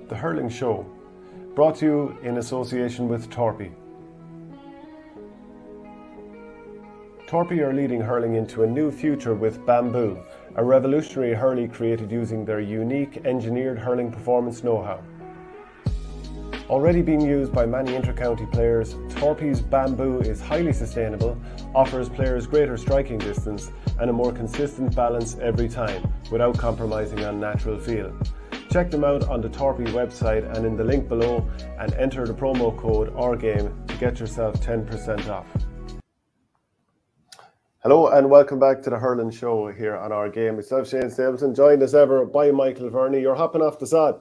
The Hurling Show, brought to you in association with Torpy. Torpy are leading hurling into a new future with Bamboo, a revolutionary hurley created using their unique engineered hurling performance know-how. Already being used by many inter-county players, Torpy's Bamboo is highly sustainable, offers players greater striking distance and a more consistent balance every time, without compromising on natural feel. Check them out on the Torpy website and in the link below, and enter the promo code OurGame to get yourself 10% off. Hello and welcome back to the Hurling Show here on OurGame. Myself, Shane Stapleton, joined as ever by Michael Verney. You're hopping off the sod.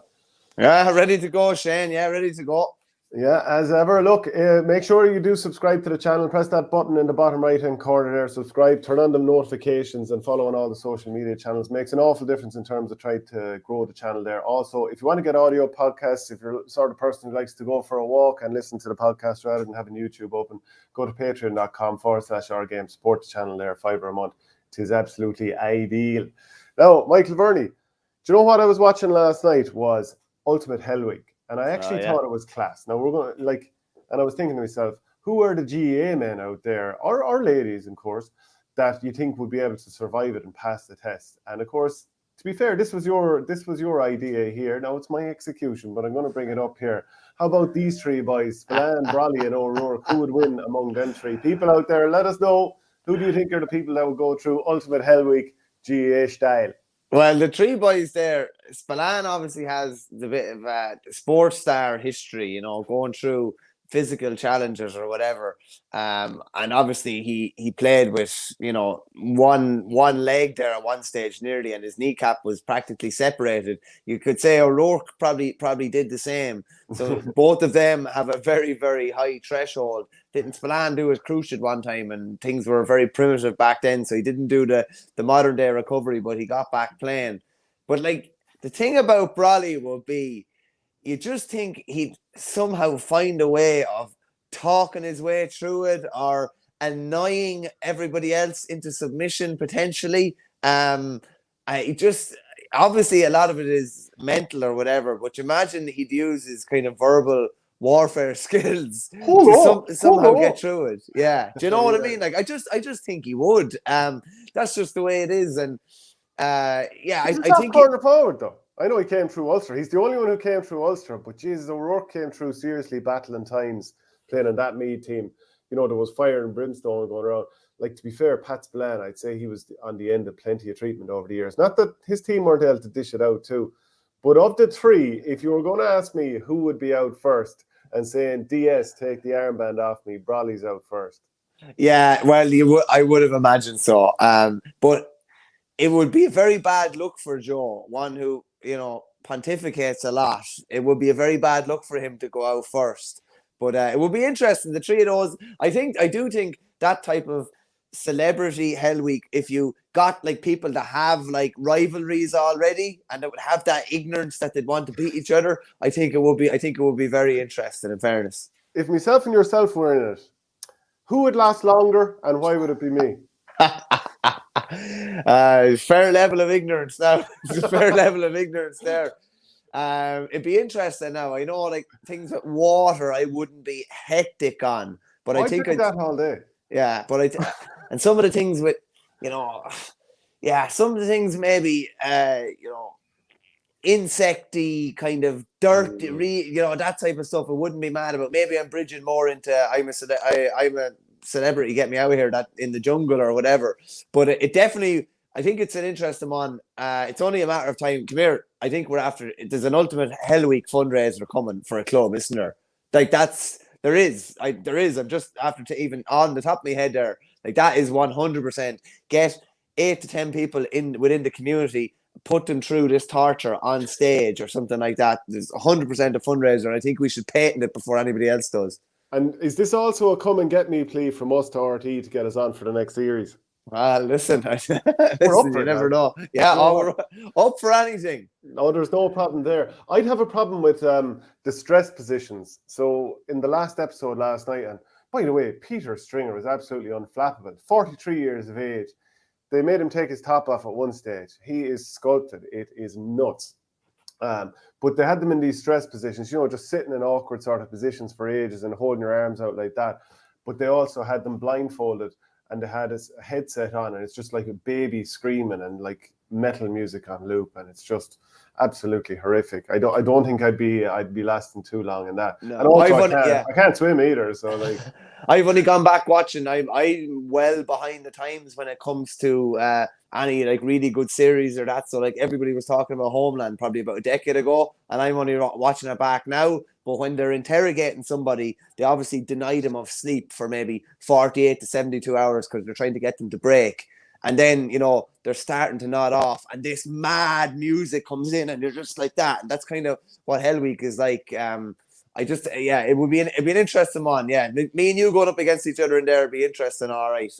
Yeah, ready to go, Shane. Yeah, ready to go. Yeah, as ever. Look, make sure you do subscribe to the channel. Press that button in the bottom right-hand corner there. Subscribe, turn on the notifications and follow on all the social media channels. Makes an awful difference in terms of trying to grow the channel there. Also, if you want to get audio podcasts, if you're the sort of person who likes to go for a walk and listen to the podcast rather than having YouTube open, go to patreon.com/OurGame. Support the channel there, $5 a month. It is absolutely ideal. Now, Michael Verney, do you know what I was watching last night was Ultimate Hell Week? And I actually thought it was class. Now we're going to and I was thinking to myself, who are the GAA men out there, or ladies, of course, that you think would be able to survive it and pass the test? And of course, to be fair, this was your idea here. Now it's my execution, but I'm going to bring it up here. How about these three boys, Spillane, Brawley, and O'Rourke? Who would win among them three? People out there, let us know. Who do you think are the people that would go through Ultimate Hell Week GAA style? Well, the three boys there, Spillane obviously has the bit of sports star history, you know, going through physical challenges or whatever. And obviously he played with, you know, one leg there at one stage nearly, and his kneecap was practically separated. You could say O'Rourke probably did the same. So both of them have a very, very high threshold. Didn't Spillane do his cruciate one time, and things were very primitive back then, so he didn't do the modern day recovery, but he got back playing. But like, the thing about Brawley will be, you just think he'd somehow find a way of talking his way through it or annoying everybody else into submission potentially. Obviously a lot of it is mental or whatever, but you imagine he'd use his kind of verbal warfare skills to somehow get through it. Yeah, do you know what I mean? Like, I just think he would. That's just the way it is, and I think corner forward though. I know he came through Ulster. He's the only one who came through Ulster, but Jesus, O'Rourke came through seriously battling times playing on that Meath team. You know, there was fire and brimstone going around. Like, to be fair, Pat Spillane, I'd say he was on the end of plenty of treatment over the years. Not that his team weren't able to dish it out too, but of the three, if you were going to ask me who would be out first and saying, DS, take the armband off me, Brawley's out first. Yeah, well, I would have imagined so. But it would be a very bad look for Joe, one who, you know, pontificates a lot. It would be a very bad look for him to go out first. But it would be interesting. The three of those, I do think that type of celebrity Hell Week, if you got like people that have like rivalries already and that would have that ignorance that they'd want to beat each other, I think it would be very interesting, in fairness. If myself and yourself were in it, who would last longer and why would it be me? Fair level of ignorance now. It's a fair level of ignorance there. It'd be interesting now. I know, like, things with water I wouldn't be hectic on, but I think that all day. Yeah, but and some of the things with, you know, some of the things maybe you know, insecty kind of dirt, you know, that type of stuff I wouldn't be mad about. Maybe I'm bridging more into I'm a celebrity, get me out of here, that in the jungle or whatever. But it definitely, I think it's an interesting one. It's only a matter of time. Come here, I think there's an Ultimate Hell Week fundraiser coming for a club, isn't there? Like, there is. I'm just after even on the top of my head there. Like, that is 100%. Get 8 to 10 people within the community, put them through this torture on stage or something like that. There's 100% a fundraiser, and I think we should patent it before anybody else does. And is this also a come and get me plea from us to RT to get us on for the next series? Listen, you never know. Yeah, we're up for anything. No, there's no problem there. I'd have a problem with the stress positions. So in the last episode last night, and by the way, Peter Stringer was absolutely unflappable. 43 years of age, they made him take his top off at one stage. He is sculpted. It is nuts. But they had them in these stress positions, just sitting in awkward sort of positions for ages and holding your arms out like that. But they also had them blindfolded and they had a headset on, and it's just like a baby screaming and like metal music on loop, and it's just absolutely horrific. I don't think I'd be lasting too long in that. No, and also I can't swim either, so like I've only gone back watching. I'm well behind the times when it comes to any like really good series or that. So like everybody was talking about Homeland probably about a decade ago, and I'm only watching it back now. But when they're interrogating somebody, they obviously deny them of sleep for maybe 48 to 72 hours because they're trying to get them to break. And then, they're starting to nod off and this mad music comes in and you're just like that. And that's kind of what Hell Week is like. It would be an interesting one. Yeah. Me and you going up against each other in there would be interesting. All right.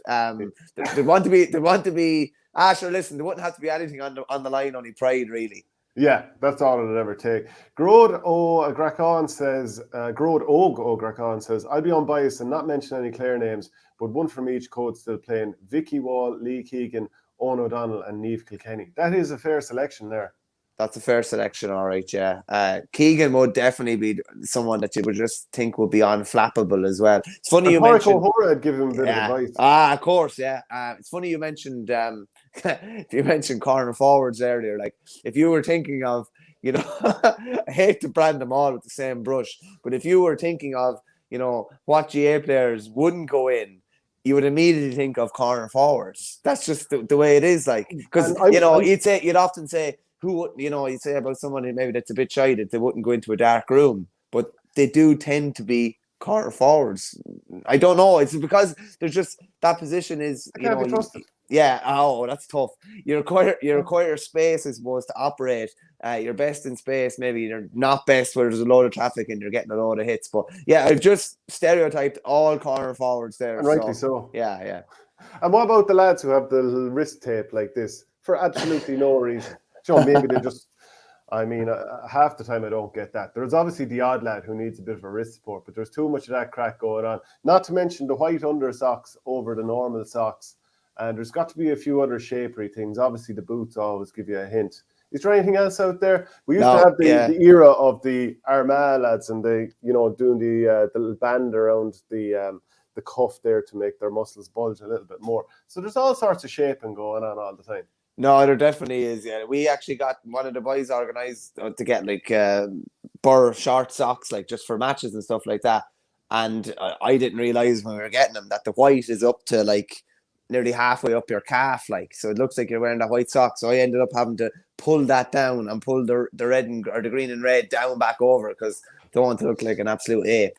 They want to be, sure, listen, there wouldn't have to be anything on the line, only pride really. Yeah, that's all it'll ever take. Grod O'Gracon says, I'll be unbiased and not mention any Clare names, but one from each code still playing. Vicky Wall, Lee Keegan, Owen O'Donnell and Niamh Kilkenny. That is a fair selection there. That's a fair selection, all right, yeah. Keegan would definitely be someone that you would just think would be unflappable as well. It's funny you mentioned... I'd give him a bit of advice. Of course, yeah. It's funny you mentioned... you mentioned corner forwards earlier. Like, if you were thinking of, I hate to brand them all with the same brush, but if you were thinking of, what GA players wouldn't go in, you would immediately think of corner forwards. That's just the way it is, like, because, you'd often say, you'd say about someone who maybe that's a bit shy that they wouldn't go into a dark room, but they do tend to be corner forwards. I don't know. It's because there's just that position is, can't be trusted. Yeah, that's tough. You require space, I suppose, to operate. You're best in space. Maybe you're not best where there's a load of traffic and you're getting a load of hits. But yeah, I've just stereotyped all corner forwards there. And rightly so. Yeah. And what about the lads who have the little wrist tape like this for absolutely no reason? Maybe they just... half the time I don't get that. There's obviously the odd lad who needs a bit of a wrist support, but there's too much of that crack going on. Not to mention the white under socks over the normal socks. And there's got to be a few other shapery things. Obviously, the boots always give you a hint. Is there anything else out there? We used to have the era of the Armagh lads and they, doing the little band around the cuff there to make their muscles bulge a little bit more. So there's all sorts of shaping going on all the time. No, there definitely is. Yeah, we actually got one of the boys organised to get like Burr short socks, like just for matches and stuff like that. And I didn't realise when we were getting them that the white is up to like nearly halfway up your calf, like, so it looks like you're wearing that white sock. So I ended up having to pull that down and pull the red or the green and red down back over because I don't want to look like an absolute ape.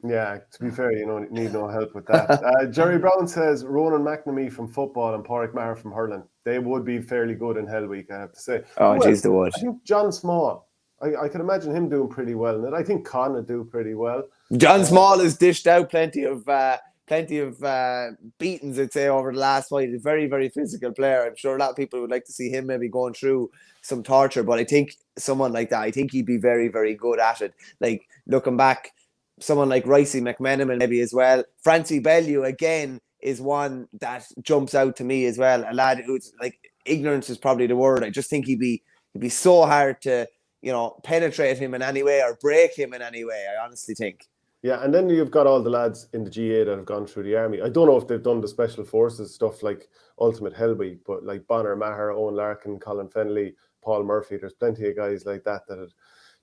Yeah, to be fair, need no help with that. Jerry Brown says Ronan McNamee from football and Pádraig Maher from hurling. They would be fairly good in Hell Week, I have to say. Oh, jeez, they would. I think John Small. I can imagine him doing pretty well in it. I think Con would do pretty well. John Small has dished out plenty of beatings, I'd say, over the last fight. He's a very, very physical player. I'm sure a lot of people would like to see him maybe going through some torture, but I think someone like that, I think he'd be very, very good at it. Like, looking back, someone like Ricey McMenamin maybe as well. Francie Bellew, again, is one that jumps out to me as well. A lad who's, like, ignorance is probably the word. I just think he'd be so hard to, penetrate him in any way or break him in any way, I honestly think. Yeah, and then you've got all the lads in the GA that have gone through the army. I don't know if they've done the special forces stuff like Ultimate Hell Week, but like Bonner Maher, Owen Larkin, Colin Fennelly, Paul Murphy, there's plenty of guys like that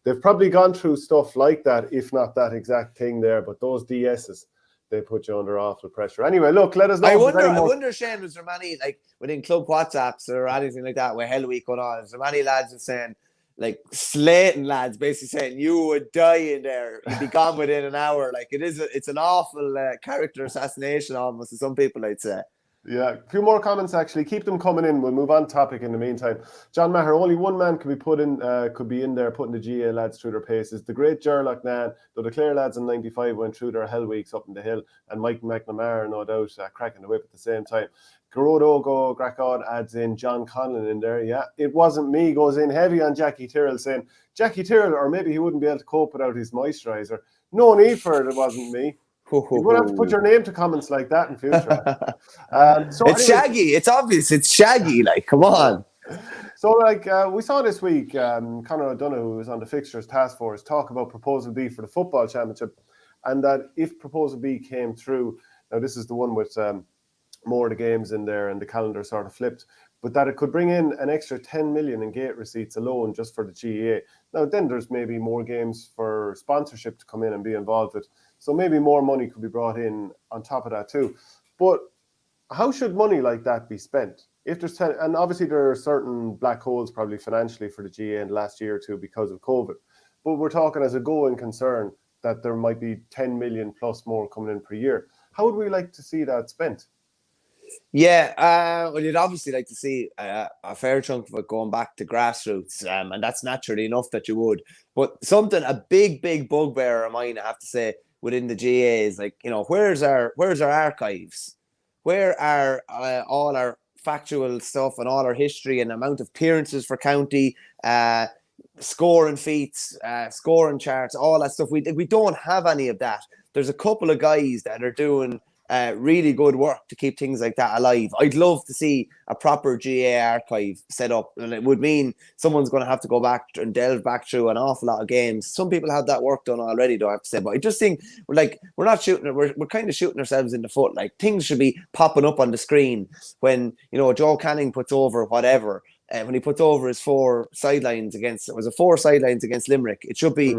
they've probably gone through stuff like that, if not that exact thing there. But those DSs, they put you under awful pressure. Anyway, look, let us know. I wonder, Shane, was there many, like, within club WhatsApps or anything like that with Hell Week going on? Is there many lads just saying, like, slating lads, basically saying you would die in there, you'd be gone within an hour? Like, it's an awful character assassination almost to some people, I'd say. Yeah, a few more comments actually. Keep them coming in. We'll move on topic in the meantime. John Maher, only one man could be in there putting the GA lads through their paces. The great Gerlach Nan, though the Clare lads in '95 went through their Hell Weeks up in the hill, and Mike McNamara, no doubt, cracking the whip at the same time. Garodo Gracon adds in John Conlon in there. Yeah, it wasn't me, goes in heavy on Jackie Tyrrell, saying Jackie Tyrrell, or maybe he wouldn't be able to cope without his moisturiser. No need for it wasn't me. You're going to have to put your name to comments like that in future. So it's anyway, Shaggy. It's obvious. It's Shaggy. Like, come on. So, like, we saw this week, Conor O'Donoghue, who was on the fixtures task force, talk about Proposal B for the football championship, and that if Proposal B came through, now this is the one with more of the games in there and the calendar sort of flipped, but that it could bring in an extra 10 million in gate receipts alone just for the GAA. Now, then there's maybe more games for sponsorship to come in and be involved with. So maybe more money could be brought in on top of that too. But how should money like that be spent? If there's 10, and obviously there are certain black holes probably financially for the GAA in the last year or two because of COVID. But we're talking as a going concern that there might be 10 million plus more coming in per year. How would we like to see that spent? Yeah, well, you'd obviously like to see a fair chunk of it going back to grassroots, and that's naturally enough that you would. But a big bugbear of mine, I have to say, within the GAA is like, where's our archives? Where are all our factual stuff and all our history and amount of appearances for county, scoring feats, scoring charts, all that stuff? We don't have any of that. There's a couple of guys that are doing really good work to keep things like that alive. I'd love to see a proper GAA archive set up, and it would mean someone's going to have to go back and delve back through an awful lot of games. Some people have that work done already, though, I have to say. But I just think we're kind of shooting ourselves in the foot. Like, things should be popping up on the screen when Joe Canning puts over whatever. When he puts over his four sidelines against Limerick, it should be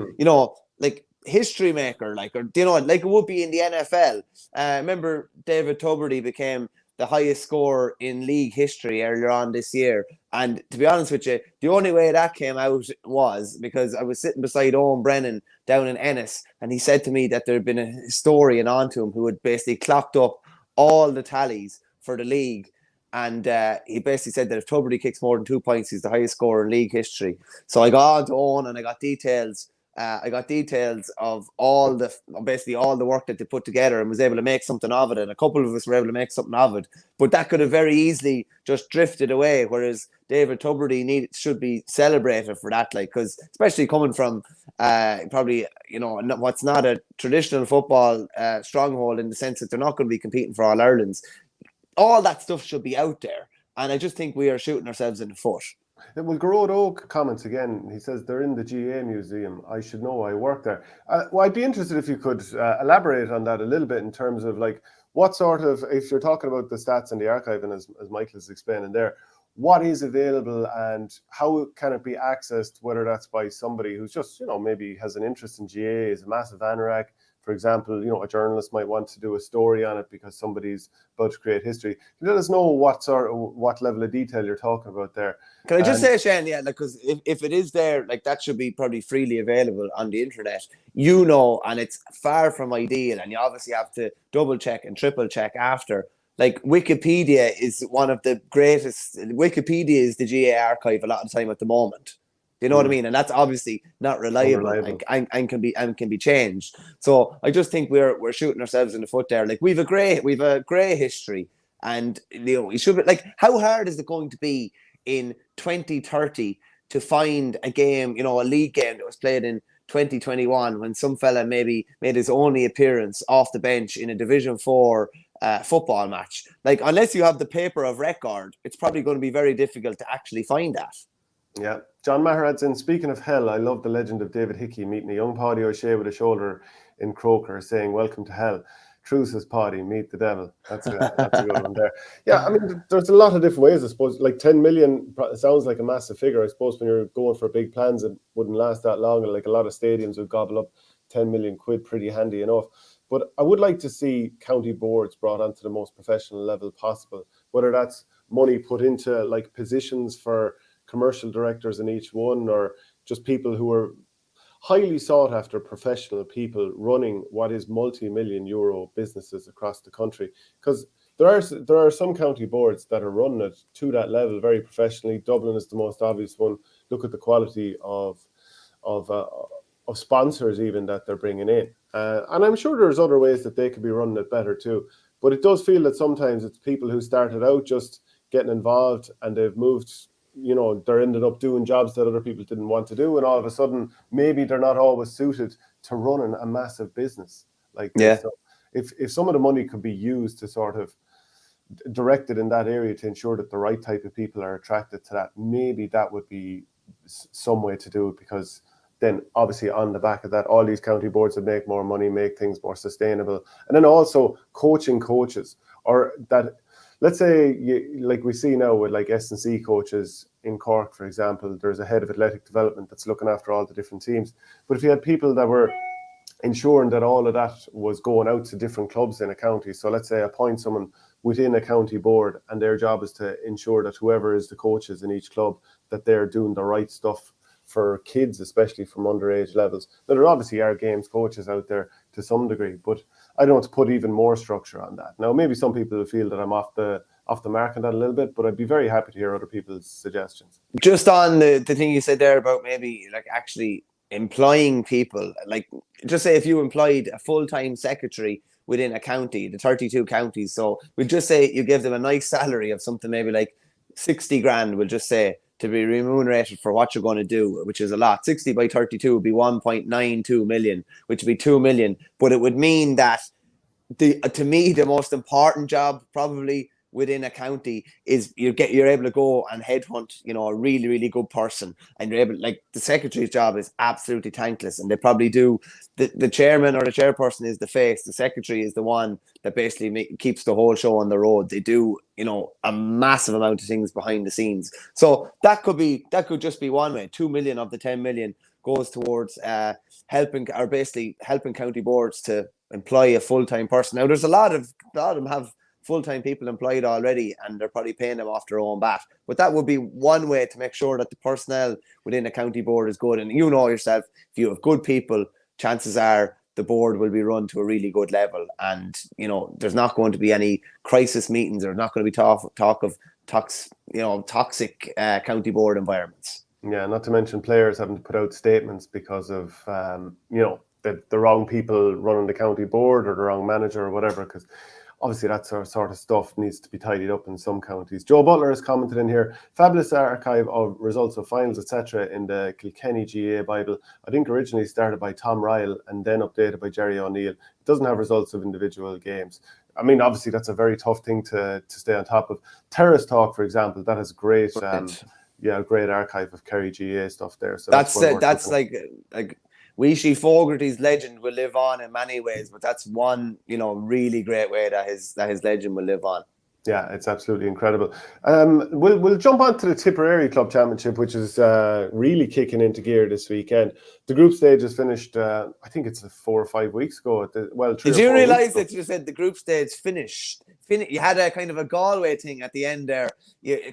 like history maker, like it would be in the NFL. Remember David Tuberty became the highest scorer in league history earlier on this year, and to be honest with you, the only way that came out was because I was sitting beside Owen Brennan down in Ennis, and he said to me that there had been a historian onto him who had basically clocked up all the tallies for the league. And he basically said that if Tuberty kicks more than 2 points, he's the highest scorer in league history. So I got on to Owen and I got details. Of all the work that they put together, and was able to make something of it. And a couple of us were able to make something of it. But that could have very easily just drifted away. Whereas David Tuberty should be celebrated for that, because especially coming from probably what's not a traditional football stronghold, in the sense that they're not going to be competing for All Irelands. All that stuff should be out there, and I just think we are shooting ourselves in the foot. Well, Garrod Oak comments again. He says they're in the GAA museum. I should know. I work there. Well, I'd be interested if you could elaborate on that a little bit in terms of like what sort of, if you're talking about the stats in the archive, and as Michael is explaining there, what is available and how can it be accessed? Whether that's by somebody who's just maybe has an interest in GAA, is a massive anorak. For example, a journalist might want to do a story on it because somebody's about to create history. Let us know what level of detail you're talking about there. Can I just say, Shane, because if it is there, that should be probably freely available on the internet, and it's far from ideal, and you obviously have to double check and triple check after. Like, Wikipedia is one of the greatest. Wikipedia is the GAA archive a lot of the time at the moment. You know what I mean? And that's obviously not reliable. And can be changed. So I just think we're shooting ourselves in the foot there. Like, we've a grey history, and we should be like, how hard is it going to be in 2030 to find a game, a league game that was played in 2021 when some fella maybe made his only appearance off the bench in a Division 4 football match? Like, unless you have the paper of record, it's probably going to be very difficult to actually find that. Yeah. John Maher adds in, speaking of hell, I love the legend of David Hickey meeting a young Paddy O'Shea with a shoulder in Croker saying, welcome to hell. True, says Paddy, meet the devil. That's a good one there. Yeah, I mean, there's a lot of different ways, I suppose. Like 10 million sounds like a massive figure. I suppose when you're going for big plans, it wouldn't last that long. Like, a lot of stadiums would gobble up 10 million quid pretty handy enough. But I would like to see county boards brought onto the most professional level possible, whether that's money put into like positions for commercial directors in each one, or just people who are highly sought after professional people running what is multi-million euro businesses across the country. Because there are some county boards that are run it to that level very professionally. Dublin is the most obvious one. Look at the quality of sponsors even that they're bringing in, and I'm sure there's other ways that they could be running it better too. But it does feel that sometimes it's people who started out just getting involved and they've moved. They're ended up doing jobs that other people didn't want to do, and all of a sudden, maybe they're not always suited to running a massive business like this. So if some of the money could be used to sort of direct it in that area to ensure that the right type of people are attracted to that, maybe that would be some way to do it, because then obviously on the back of that, all these county boards would make more money, make things more sustainable. And then also coaching coaches, or that, let's say, like we see now with like S&C coaches in Cork, for example, there's a head of athletic development that's looking after all the different teams. But if you had people that were ensuring that all of that was going out to different clubs in a county, so let's say appoint someone within a county board, and their job is to ensure that whoever is the coaches in each club, that they're doing the right stuff for kids, especially from underage levels. Now, there obviously are games coaches out there to some degree, but I don't want to put even more structure on that. Now, maybe some people will feel that I'm off the mark on that a little bit, but I'd be very happy to hear other people's suggestions. Just on the thing you said there about maybe like actually employing people, like just say if you employed a full-time secretary within a county, the 32 counties, so we'll just say you give them a nice salary of something maybe like 60 grand, we'll just say, to be remunerated for what you're going to do, which is a lot. 60 by 32 would be 1.92 million, which would be 2 million. But it would mean that to me, the most important job probably within a county is you're able to go and headhunt, a really, really good person. And you're able, like, the secretary's job is absolutely thankless. And they probably do, the chairman or the chairperson is the face. The secretary is the one that basically keeps the whole show on the road. They do, a massive amount of things behind the scenes. So that could just be one way. 2 million of the 10 million goes towards helping county boards to employ a full-time person. Now, there's a lot of them have full-time people employed already, and they're probably paying them off their own bat. But that would be one way to make sure that the personnel within a county board is good. And you know yourself, if you have good people, chances are the board will be run to a really good level. And, there's not going to be any crisis meetings, or not going to be talk of toxic county board environments. Yeah, not to mention players having to put out statements because of, the wrong people running the county board, or the wrong manager, or whatever, because obviously that sort of stuff needs to be tidied up in some counties. Joe Butler has commented in here, fabulous archive of results of finals, etc. in the Kilkenny GAA Bible. I think originally started by Tom Ryle and then updated by Jerry O'Neill. It doesn't have results of individual games. I mean, obviously that's a very tough thing to stay on top of. Terrace Talk, for example, that has great, great archive of Kerry GAA stuff there. So that's like Weeshy Fogarty's legend will live on in many ways, but that's one, really great way that his legend will live on. Yeah, it's absolutely incredible. We'll jump on to the Tipperary Club Championship, which is really kicking into gear this weekend. The group stage is finished, I think it's 4 or 5 weeks ago. Did you realise that you said the group stage finished? You had a kind of a Galway thing at the end there,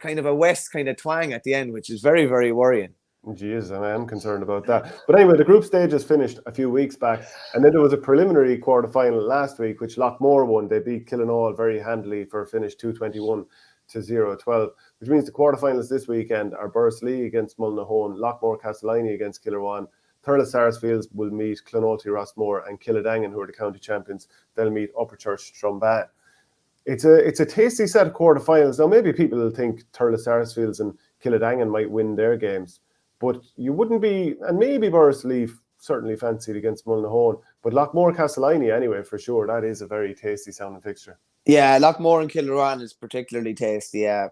kind of a West kind of twang at the end, which is very, very worrying. Jeez, I am concerned about that. But anyway, the group stage is finished a few weeks back, and then there was a preliminary quarter-final last week, which Lockmore won. They beat Kilkenny very handily for a finish 221-0-12, which means the quarter-finals this weekend are Bursley against Mullinahone, Lockmore Castellini against Killarwan, Thurles Sarsfields will meet Clonolty Rossmore, and Killadangan, who are the county champions, they'll meet Upperchurch Strumban. It's a tasty set of quarter-finals. Now, maybe people will think Thurles Sarsfields and Killadangan might win their games, but you wouldn't be, and maybe Bursley certainly fancied against Mullinahone, but Lockmore Castellini anyway, for sure. That is a very tasty sounding fixture. Yeah, Lockmore and Killarwan is particularly tasty. Yeah,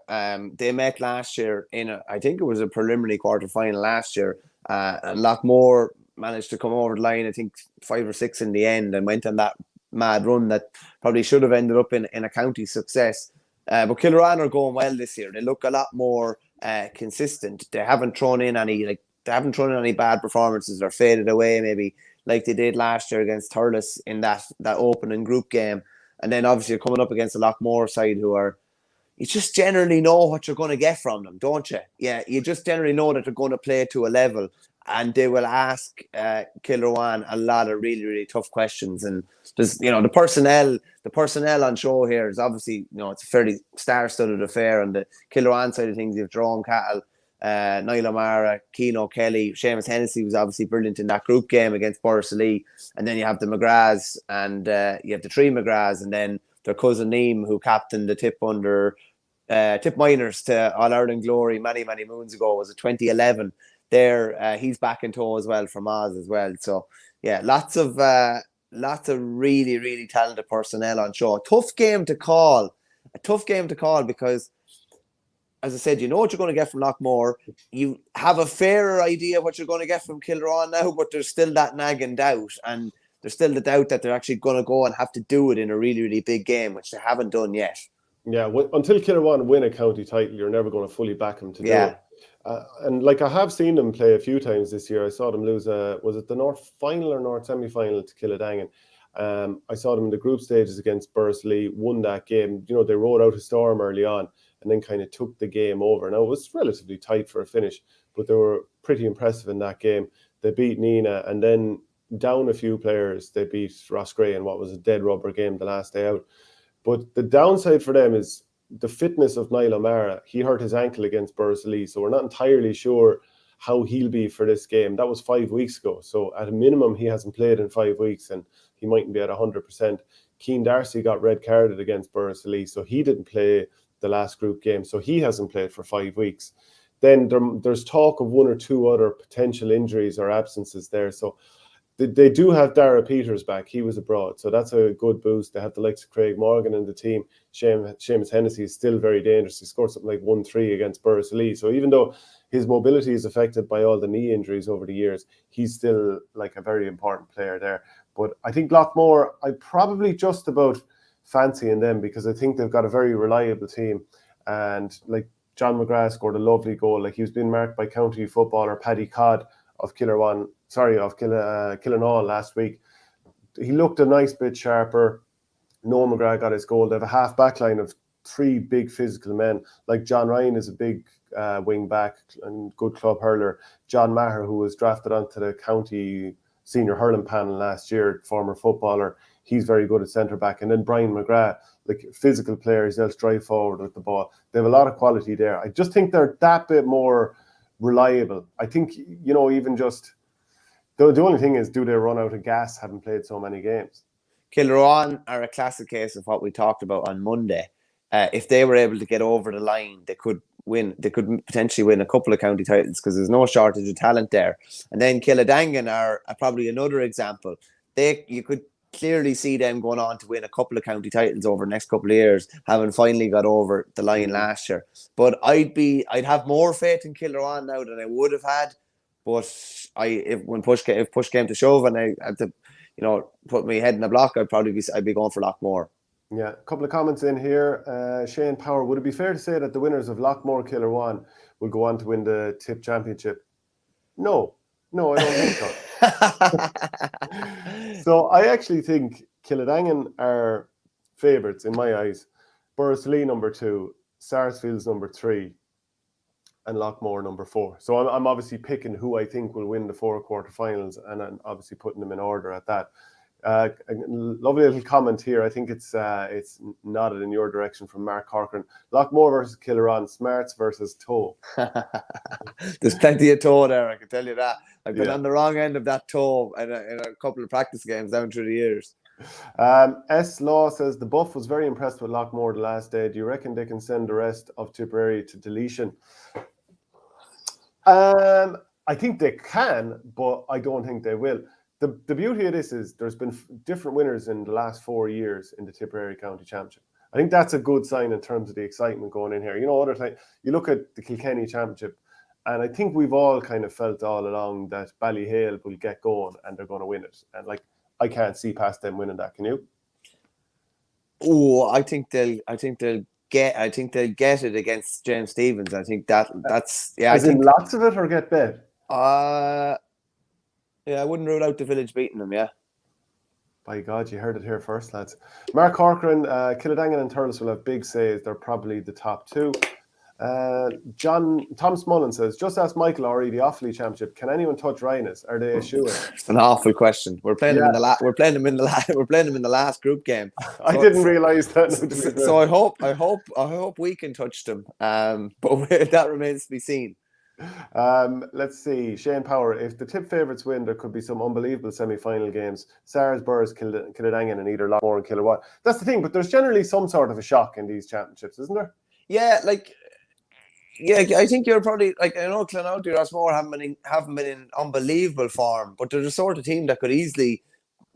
they met last year I think it was a preliminary quarter final last year, and Lockmore managed to come over the line, I think 5 or 6 in the end, and went on that mad run that probably should have ended up in a county success. But Killarwan are going well this year. They look a lot more consistent. They haven't thrown in any bad performances or faded away maybe like they did last year against Thurles in that opening group game. And then obviously you're coming up against the Lockmore side, who are, you just generally know what you're going to get from them, don't you? Yeah, you just generally know that they're going to play to a level, and they will ask Killarwan a lot of really, really tough questions. And there's, the personnel on show here is obviously, it's a fairly star-studded affair. On the Killarwan side of things, you have Jerome Cattle, Niall O'Mara, Keane O'Kelly, Seamus Hennessy was obviously brilliant in that group game against Borrisoleigh. And then you have the McGraths, and you have the 3 McGraths, and then their cousin Neem, who captained the Tip Miners to All-Ireland glory many, many moons ago. Was it 2011? There, he's back in tow as well from Oz as well. So yeah, lots of lots of really, really talented personnel on show. A tough game to call because, as I said, you know what you're going to get from Lockmore. You have a fairer idea what you're going to get from Kilruan now, but there's still that nagging doubt, and there's still the doubt that they're actually going to go and have to do it in a really, really big game, which they haven't done yet. Yeah, until Kilruan win a county title, you're never going to fully back them to do it. And like I have seen them play a few times this year. I saw them lose was it the North final or North semi-final to Kildangan? I saw them in the group stages against Bursley, won that game. You know, they rode out a storm early on and then kind of took the game over. Now, it was relatively tight for a finish, but they were pretty impressive in that game. They beat Nina, and then down a few players, they beat Roscrea in what was a dead rubber game the last day out. But the downside for them is the fitness of Niall O'Mara. He hurt his ankle against Bursley, so we're not entirely sure how he'll be for this game. That was 5 weeks ago. So at a minimum, he hasn't played in 5 weeks, and he mightn't be at 100%. Keane Darcy got red carded against Bursley, so he didn't play the last group game. So he hasn't played for 5 weeks. Then there's talk of one or two other potential injuries or absences there. So they do have Dara Peters back. He was abroad, so that's a good boost. They have the likes of Craig Morgan in the team. Seamus Hennessy is still very dangerous. He scored something like 1-3 against Bursley. So even though his mobility is affected by all the knee injuries over the years, he's still like a very important player there. But I think Lockmore, I probably just about fancy in them because I think they've got a very reliable team. And like John McGrath scored a lovely goal. Like he was being marked by county footballer Paddy Codd of Killinall last week. He looked a nice bit sharper. Noel McGrath got his goal. They have a half back line of 3 big physical men. Like John Ryan is a big wing back and good club hurler. John Maher, who was drafted onto the county senior hurling panel last year, former footballer, he's very good at centre back. And then Brian McGrath, like physical players, they'll drive forward with the ball. They have a lot of quality there. I just think they're that bit more reliable. I think, you know, even just the only thing is, do they run out of gas having played so many games? Kilruan are a classic case of what we talked about on Monday. If they were able to get over the line, they could win. They could potentially win a couple of county titles because there's no shortage of talent there. And then Kildangan are probably another example. You could clearly see them going on to win a couple of county titles over the next couple of years, having finally got over the line last year. But I'd have more faith in Kilruan now than I would have had. But if push came to shove and I had to, you know, put my head in the block, I'd be going for Lockmore. Yeah, a couple of comments in here. Shane Power, would it be fair to say that the winners of Lockmore Kilruan will go on to win the Tip Championship? No, I don't think so. So I actually think Kildangan are favourites in my eyes. Bursley number 2, Sarsfield's number 3, and Lockmore number 4. So I'm obviously picking who I think will win the 4 quarterfinals, and I'm obviously putting them in order at that. A lovely little comment here. I think it's nodded in your direction from Mark Corcoran. Lockmore versus Kilruan, Smarts versus Toe. There's plenty of toe there, I can tell you that. I've been on the wrong end of that toe in a couple of practice games down through the years. S. Law says, the Buff was very impressed with Lockmore the last day. Do you reckon they can send the rest of Tipperary to deletion? I think they can, but I don't think they will. The beauty of this is there's been different winners in the last 4 years in the Tipperary County Championship. I think that's a good sign in terms of the excitement going in here. You know, other time you look at the Kilkenny Championship, and I think we've all kind of felt all along that Ballyhale will get going and they're going to win it. And like, I can't see past them winning that. Can you? Oh, I think they'll get it against James Stephens. I think that's yeah. As in lots of it or get bet? Yeah, I wouldn't rule out the Village beating them, yeah. By God, you heard it here first, lads. Mark Corcoran, Kildangan and Thurles will have big says. They're probably the top 2. Tom Smullen says, just ask Michael O'Reilly the Offaly Championship. Can anyone touch Rhinos? Are they a shoe? It's an awful question. We're playing them in the we're playing them in the last group game. I didn't realise that. So I hope we can touch them. But that remains to be seen. Let's see. Shane Power, if the Tip favourites win, there could be some unbelievable semi-final games. Sars, Burrs, Kildangan and either Lockmore and Kilruan. That's the thing, but there's generally some sort of a shock in these championships, isn't there? Yeah, I think you're probably, like, I know Clonouty, Rossmore haven't been in unbelievable form, but they're the sort of team that could easily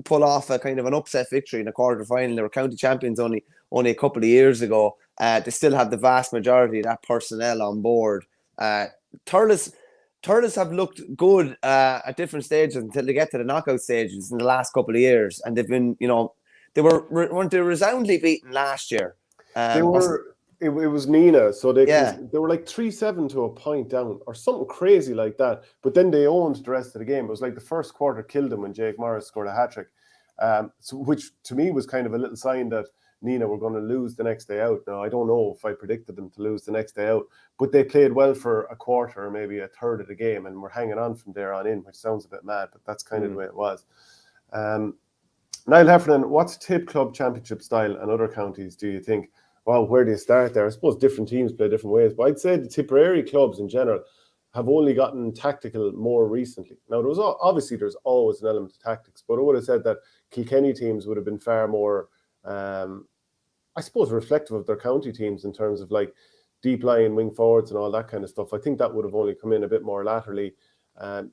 pull off a kind of an upset victory in a quarter-final. They were county champions only a couple of years ago. They still have the vast majority of that personnel on board. Thurles have looked good at different stages until they get to the knockout stages in the last couple of years, and they've been, weren't they resoundingly beaten last year? They were. It was Nina, so they were like 3-7 to a point down or something crazy like that. But then they owned the rest of the game. It was like the first quarter killed them when Jake Morris scored a hat-trick, which to me was kind of a little sign that Nina were going to lose the next day out. Now, I don't know if I predicted them to lose the next day out, but they played well for a quarter or maybe a third of the game and were hanging on from there on in, which sounds a bit mad, but that's kind of the way it was. Niall Heffernan, what's Tip Club Championship style and other counties, do you think? Well, where do you start there? I suppose different teams play different ways, but I'd say the Tipperary clubs in general have only gotten tactical more recently. Now, there's always an element of tactics, but I would have said that Kilkenny teams would have been far more, I suppose, reflective of their county teams in terms of like deep lying wing forwards and all that kind of stuff. I think that would have only come in a bit more laterally.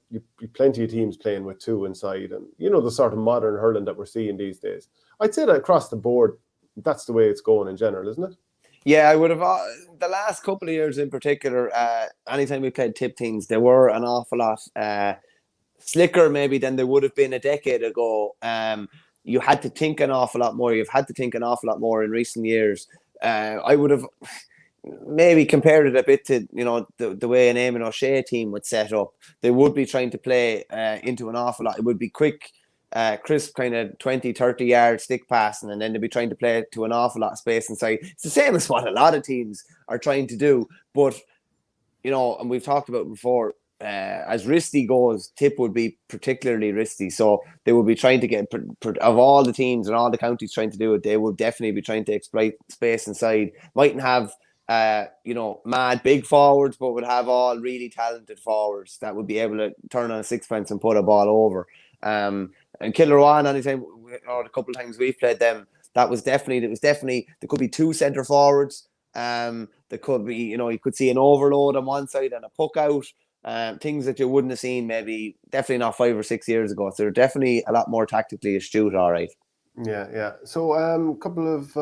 You plenty of teams playing with two inside, and the sort of modern hurling that we're seeing these days. I'd say that across the board, that's the way it's going in general, isn't it? Yeah, I would have. The last couple of years in particular, anytime we played tip teams, they were an awful lot slicker maybe than they would have been a decade ago. You had to think an awful lot more. You've had to think an awful lot more in recent years. I would have maybe compared it a bit to the way an Eamon O'Shea team would set up. They would be trying to play into an awful lot. It would be quick, crisp kind of 20-30 yard stick passing, and then they'd be trying to play to an awful lot of space inside. It's the same as what a lot of teams are trying to do, but and we've talked about before, as risky goes, Tip would be particularly risky, so they would be trying to get, of all the teams and all the counties trying to do it, they would definitely be trying to exploit space inside. Mightn't have mad big forwards, but would have all really talented forwards that would be able to turn on a sixpence and put a ball over. And Kilruane, anytime, or a couple of times we've played them, there was definitely there could be two centre forwards. There could be, you could see an overload on one side and a puck out. Things that you wouldn't have seen definitely not 5 or 6 years ago. So they're definitely a lot more tactically astute, all right. Yeah. So a couple of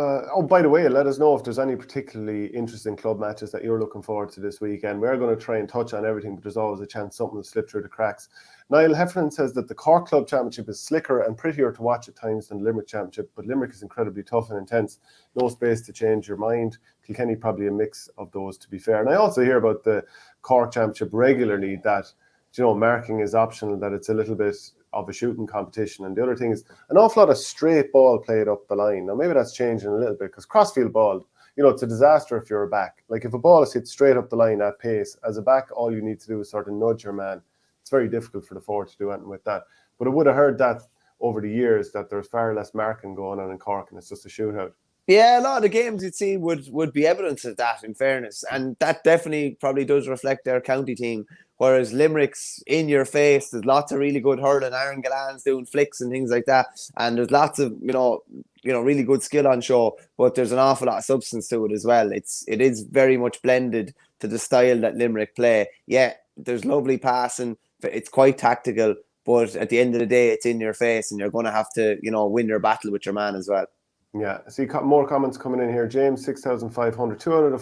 by the way, let us know if there's any particularly interesting club matches that you're looking forward to this weekend. We're going to try and touch on everything, but there's always a chance something will slip through the cracks. Niall Heffernan says that the Cork Club Championship is slicker and prettier to watch at times than the Limerick Championship, but Limerick is incredibly tough and intense. No space to change your mind. Kilkenny probably a mix of those, to be fair. And I also hear about the Cork Championship regularly that marking is optional, that it's a little bit of a shooting competition. And the other thing is an awful lot of straight ball played up the line. Now, maybe that's changing a little bit because crossfield ball, it's a disaster if you're a back. Like if a ball is hit straight up the line at pace, as a back, all you need to do is sort of nudge your man. It's very difficult for the forward to do anything with that. But I would have heard that over the years that there's far less marking going on in Cork and it's just a shootout. Yeah, a lot of the games you'd see would be evidence of that, in fairness. And that definitely probably does reflect their county team. Whereas Limerick's in your face, there's lots of really good hurling. Aaron Gallan's doing flicks and things like that. And there's lots of, really good skill on show. But there's an awful lot of substance to it as well. It is very much blended to the style that Limerick play. Yeah, there's lovely passing. It's quite tactical. But at the end of the day, it's in your face. And you're going to have to, win your battle with your man as well. Yeah, see more comments coming in here. James, 6,500. Two out of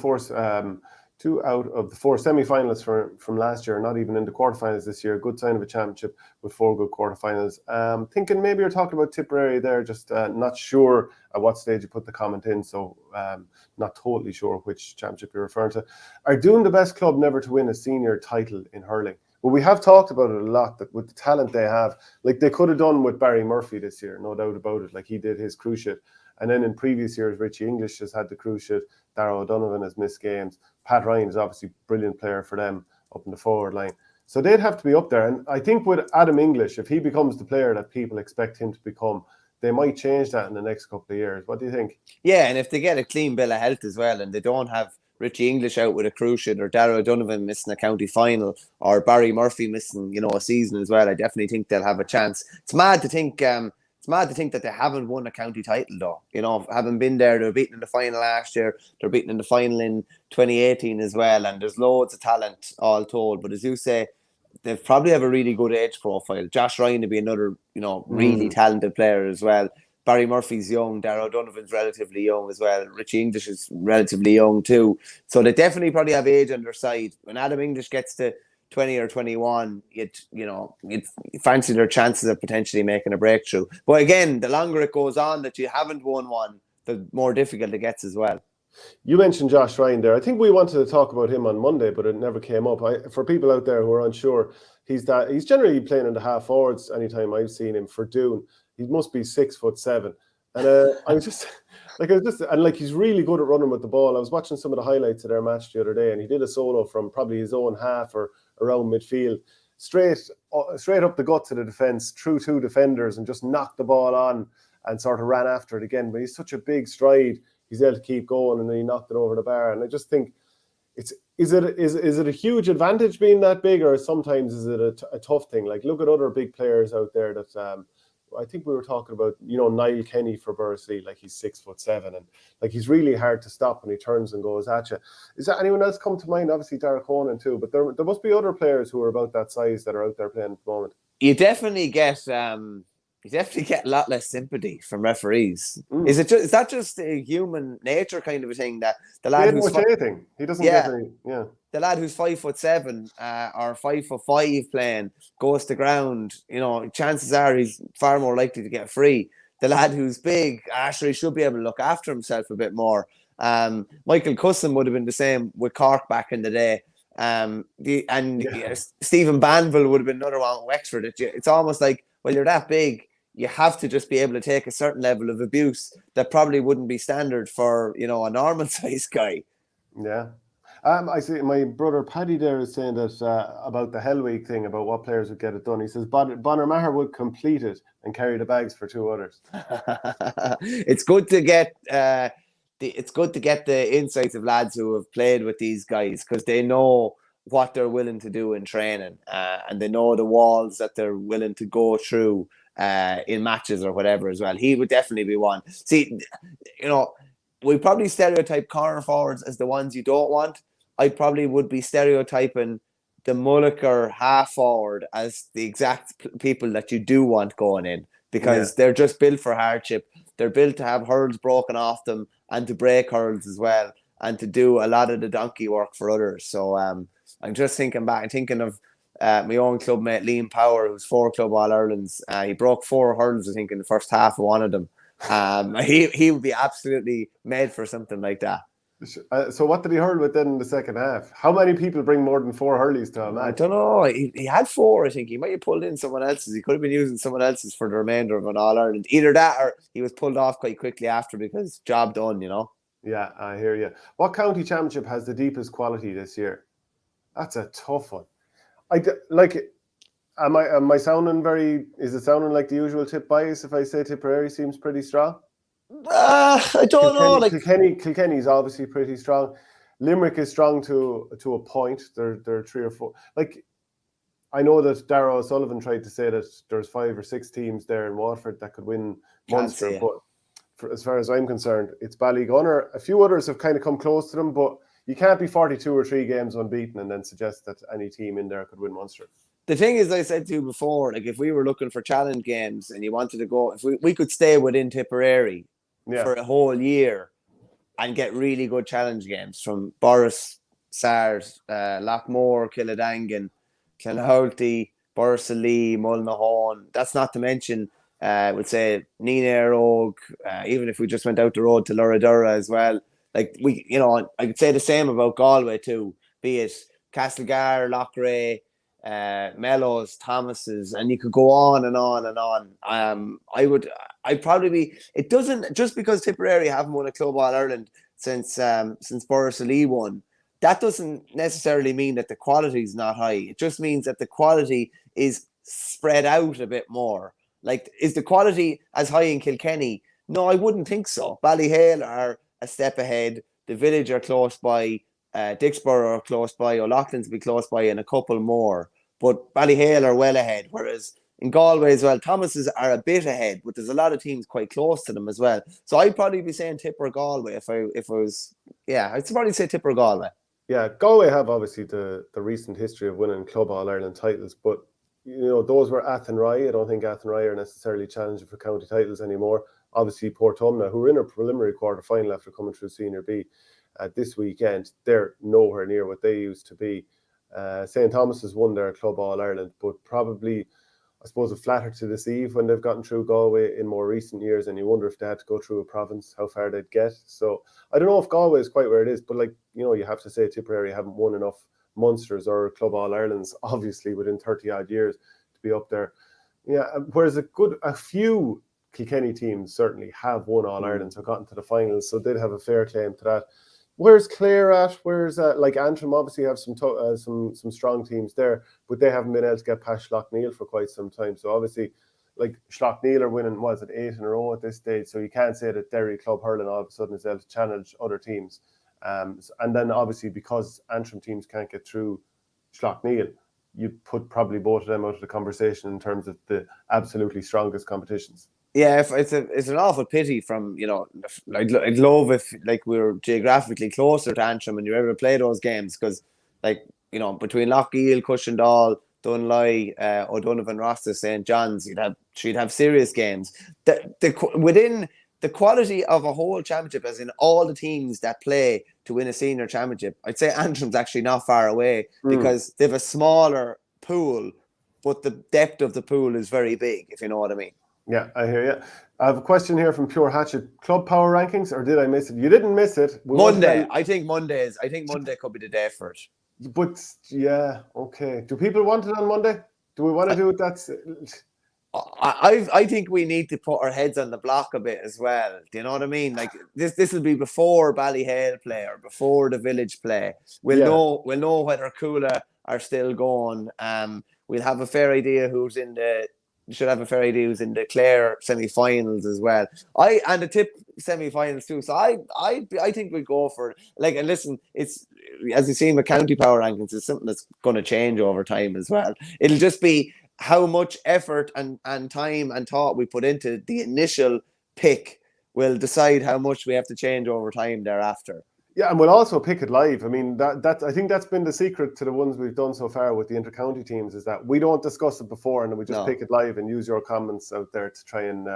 the four semi-finalists from last year, not even in the quarterfinals this year. Good sign of a championship with 4 good quarterfinals. Thinking maybe you're talking about Tipperary there, just not sure at what stage you put the comment in, so not totally sure which championship you're referring to. Are Doon the best club never to win a senior title in hurling? Well, we have talked about it a lot, that with the talent they have, like they could have done with Barry Murphy this year, no doubt about it, like he did his cruciate. And then in previous years, Richie English has had the cruciate, Darragh O'Donovan has missed games. Pat Ryan is obviously a brilliant player for them up in the forward line. So they'd have to be up there. And I think with Adam English, if he becomes the player that people expect him to become, they might change that in the next couple of years. What do you think? Yeah, and if they get a clean bill of health as well, and they don't have Richie English out with a cruciate, or Darragh O'Donovan missing a county final, or Barry Murphy missing, a season as well, I definitely think they'll have a chance. It's mad to think that they haven't won a county title, though. Having been there, they were beaten in the final last year. They're beaten in the final in 2018 as well. And there's loads of talent all told. But as you say, they probably have a really good age profile. Josh Ryan would be another, really talented player as well. Barry Murphy's young. Darragh O'Donovan's relatively young as well. Richie English is relatively young too. So they definitely probably have age on their side. When Adam English gets to 20 or 21, you fancy their chances of potentially making a breakthrough. But again, the longer it goes on that you haven't won one, the more difficult it gets as well. You mentioned Josh Ryan there. I think we wanted to talk about him on Monday, but it never came up. For people out there who are unsure, he's generally playing in the half forwards anytime I've seen him for Doon. He must be 6'7", and he's really good at running with the ball. I was watching some of the highlights of their match the other day, and he did a solo from probably his own half or around midfield, straight up the guts of the defence, through two defenders, and just knocked the ball on and sort of ran after it again. But he's such a big stride. He's able to keep going, and then he knocked it over the bar. And I just think, is it a huge advantage being that big, or sometimes is it a tough thing? Like, look at other big players out there that I think we were talking about. Niall Kenny for Bursley, like he's 6'7", and like he's really hard to stop when he turns and goes at you. Is there anyone else come to mind? Obviously, Darragh Conan too, but there must be other players who are about that size that are out there playing at the moment. You definitely get a lot less sympathy from referees. Is that just a human nature kind of a thing that the lad who's he doesn't get any, the lad who's 5'7" or 5'5" playing goes to ground, chances are he's far more likely to get free. The lad who's big actually should be able to look after himself a bit more. Michael Cusson would have been the same with Cork back in the day. Stephen Banville would have been another one with Wexford. It's almost like, well, you're that big, you have to just be able to take a certain level of abuse that probably wouldn't be standard for, a normal sized guy. Yeah. I see my brother Paddy there is saying that about the Hell Week thing, about what players would get it done. He says Bonner Maher would complete it and carry the bags for two others. It's good to get the insights of lads who have played with these guys, because they know what they're willing to do in training, and they know the walls that they're willing to go through in matches or whatever as well. He would definitely be one. See, we probably stereotype corner forwards as the ones you don't want. I probably would be stereotyping the Mulliker half forward as the exact people that you do want going in, because they're just built for hardship. They're built to have hurls broken off them and to break hurls as well, and to do a lot of the donkey work for others. So I'm just thinking back and thinking of my own club mate Liam Power, who's 4 Club All-Irelands. He broke 4 hurls, I think, in the first half of one of them. He would be absolutely made for something like that. So what did he hurl with then in the second half? How many people bring more than 4 hurleys to a match? I don't know. He had 4, I think. He might have pulled in someone else's. He could have been using someone else's for the remainder of an All-Ireland. Either that or he was pulled off quite quickly after, because job done, Yeah, I hear you. What county championship has the deepest quality this year? That's a tough one. Am I sounding is it sounding like the usual Tip bias if I say Tipperary seems pretty strong? I don't know. Kilkenny's obviously pretty strong. Limerick is strong to a point. They're 3 or 4. Like, I know that Darragh O'Sullivan tried to say that there's 5 or 6 teams there in Waterford that could win Munster, but as far as I'm concerned, it's Ballygunner. A few others have kind of come close to them, but you can't be 42 or 3 games unbeaten and then suggest that any team in there could win Munster. The thing is, I said to you before, like, if we were looking for challenge games and you wanted to go, if we could stay within Tipperary for a whole year and get really good challenge games from Boris, Sars, Lockmore, Killadangan, Clonahulty, Borrisalee, Mullinahone. That's not to mention, we'll say, Nina Og, even if we just went out the road to Loradura as well. Like, I could say the same about Galway too, be it Castlegar, Loughrea, Mellows, Thomas's, and you could go on and on and on. I'd probably be. It doesn't, just because Tipperary haven't won a Club All-Ireland since Borrisalee won, that doesn't necessarily mean that the quality is not high. It just means that the quality is spread out a bit more. Like, is the quality as high in Kilkenny? No, I wouldn't think so. Ballyhale are a step ahead. The Village are close by. Dixborough are close by. O'Loughlin's be close by, and a couple more. But Ballyhale are well ahead. Whereas in Galway as well, Thomas's are a bit ahead, but there's a lot of teams quite close to them as well. So I'd probably be saying Tipper Galway if I was. Yeah, I'd probably say Tipper Galway. Yeah, Galway have obviously the recent history of winning Club All-Ireland titles, but those were Athenry. I don't think Athenry are necessarily challenging for county titles anymore. Obviously, Portumna, who were in a preliminary quarter-final after coming through Senior B this weekend, they're nowhere near what they used to be. St. Thomas has won their Club All-Ireland, but probably, I suppose, a flatter to deceive when they've gotten through Galway in more recent years, and you wonder if they had to go through a province, how far they'd get. So I don't know if Galway is quite where it is, but you have to say Tipperary haven't won enough Munsters or Club All-Irelands, obviously, within 30-odd years to be up there. Yeah, whereas a few Kilkenny teams certainly have won All-Ireland, so gotten to the finals, so they'd have a fair claim to that. Where's Clare at? Where's Antrim? Obviously have some strong teams there, but they haven't been able to get past Schlockneil for quite some time. So obviously, Schlockneil are winning 8 in a row at this stage. So you can't say that Derry Club Hurling all of a sudden is able to challenge other teams. And then obviously because Antrim teams can't get through Schlockneil, you put probably both of them out of the conversation in terms of the absolutely strongest competitions. Yeah, it's an awful pity from, I'd love if we were geographically closer to Antrim and you ever play those games, because between Lougheed, Cushendall, Dunley, O'Donovan, Rossa, St. John's, she'd have serious games. Within the quality of a whole championship, as in all the teams that play to win a senior championship, I'd say Antrim's actually not far away because they've a smaller pool, but the depth of the pool is very big, if you know what I mean. Yeah, I hear you. I have a question here from Pure Hatchet. Club power rankings, or did I miss it? You didn't miss it. Monday. I think Monday could be the day for it. But yeah, okay. Do people want it on Monday? Do we want to do it? I think we need to put our heads on the block a bit as well. Do you know what I mean? This will be before Ballyhale play or before the Village play. We'll know whether Coola are still going. We'll have a fair idea who's in the Clare semi-finals as well. And the Tip semi-finals too. So I think we'll go for it. And listen, it's, as you see, with county power rankings, it's something that's going to change over time as well. It'll just be how much effort and time and thought we put into the initial pick will decide how much we have to change over time thereafter. Yeah, and we'll also pick it live. I mean, that I think that's been the secret to the ones we've done so far with the inter-county teams, is that we don't discuss it before and we just pick it live and use your comments out there to try and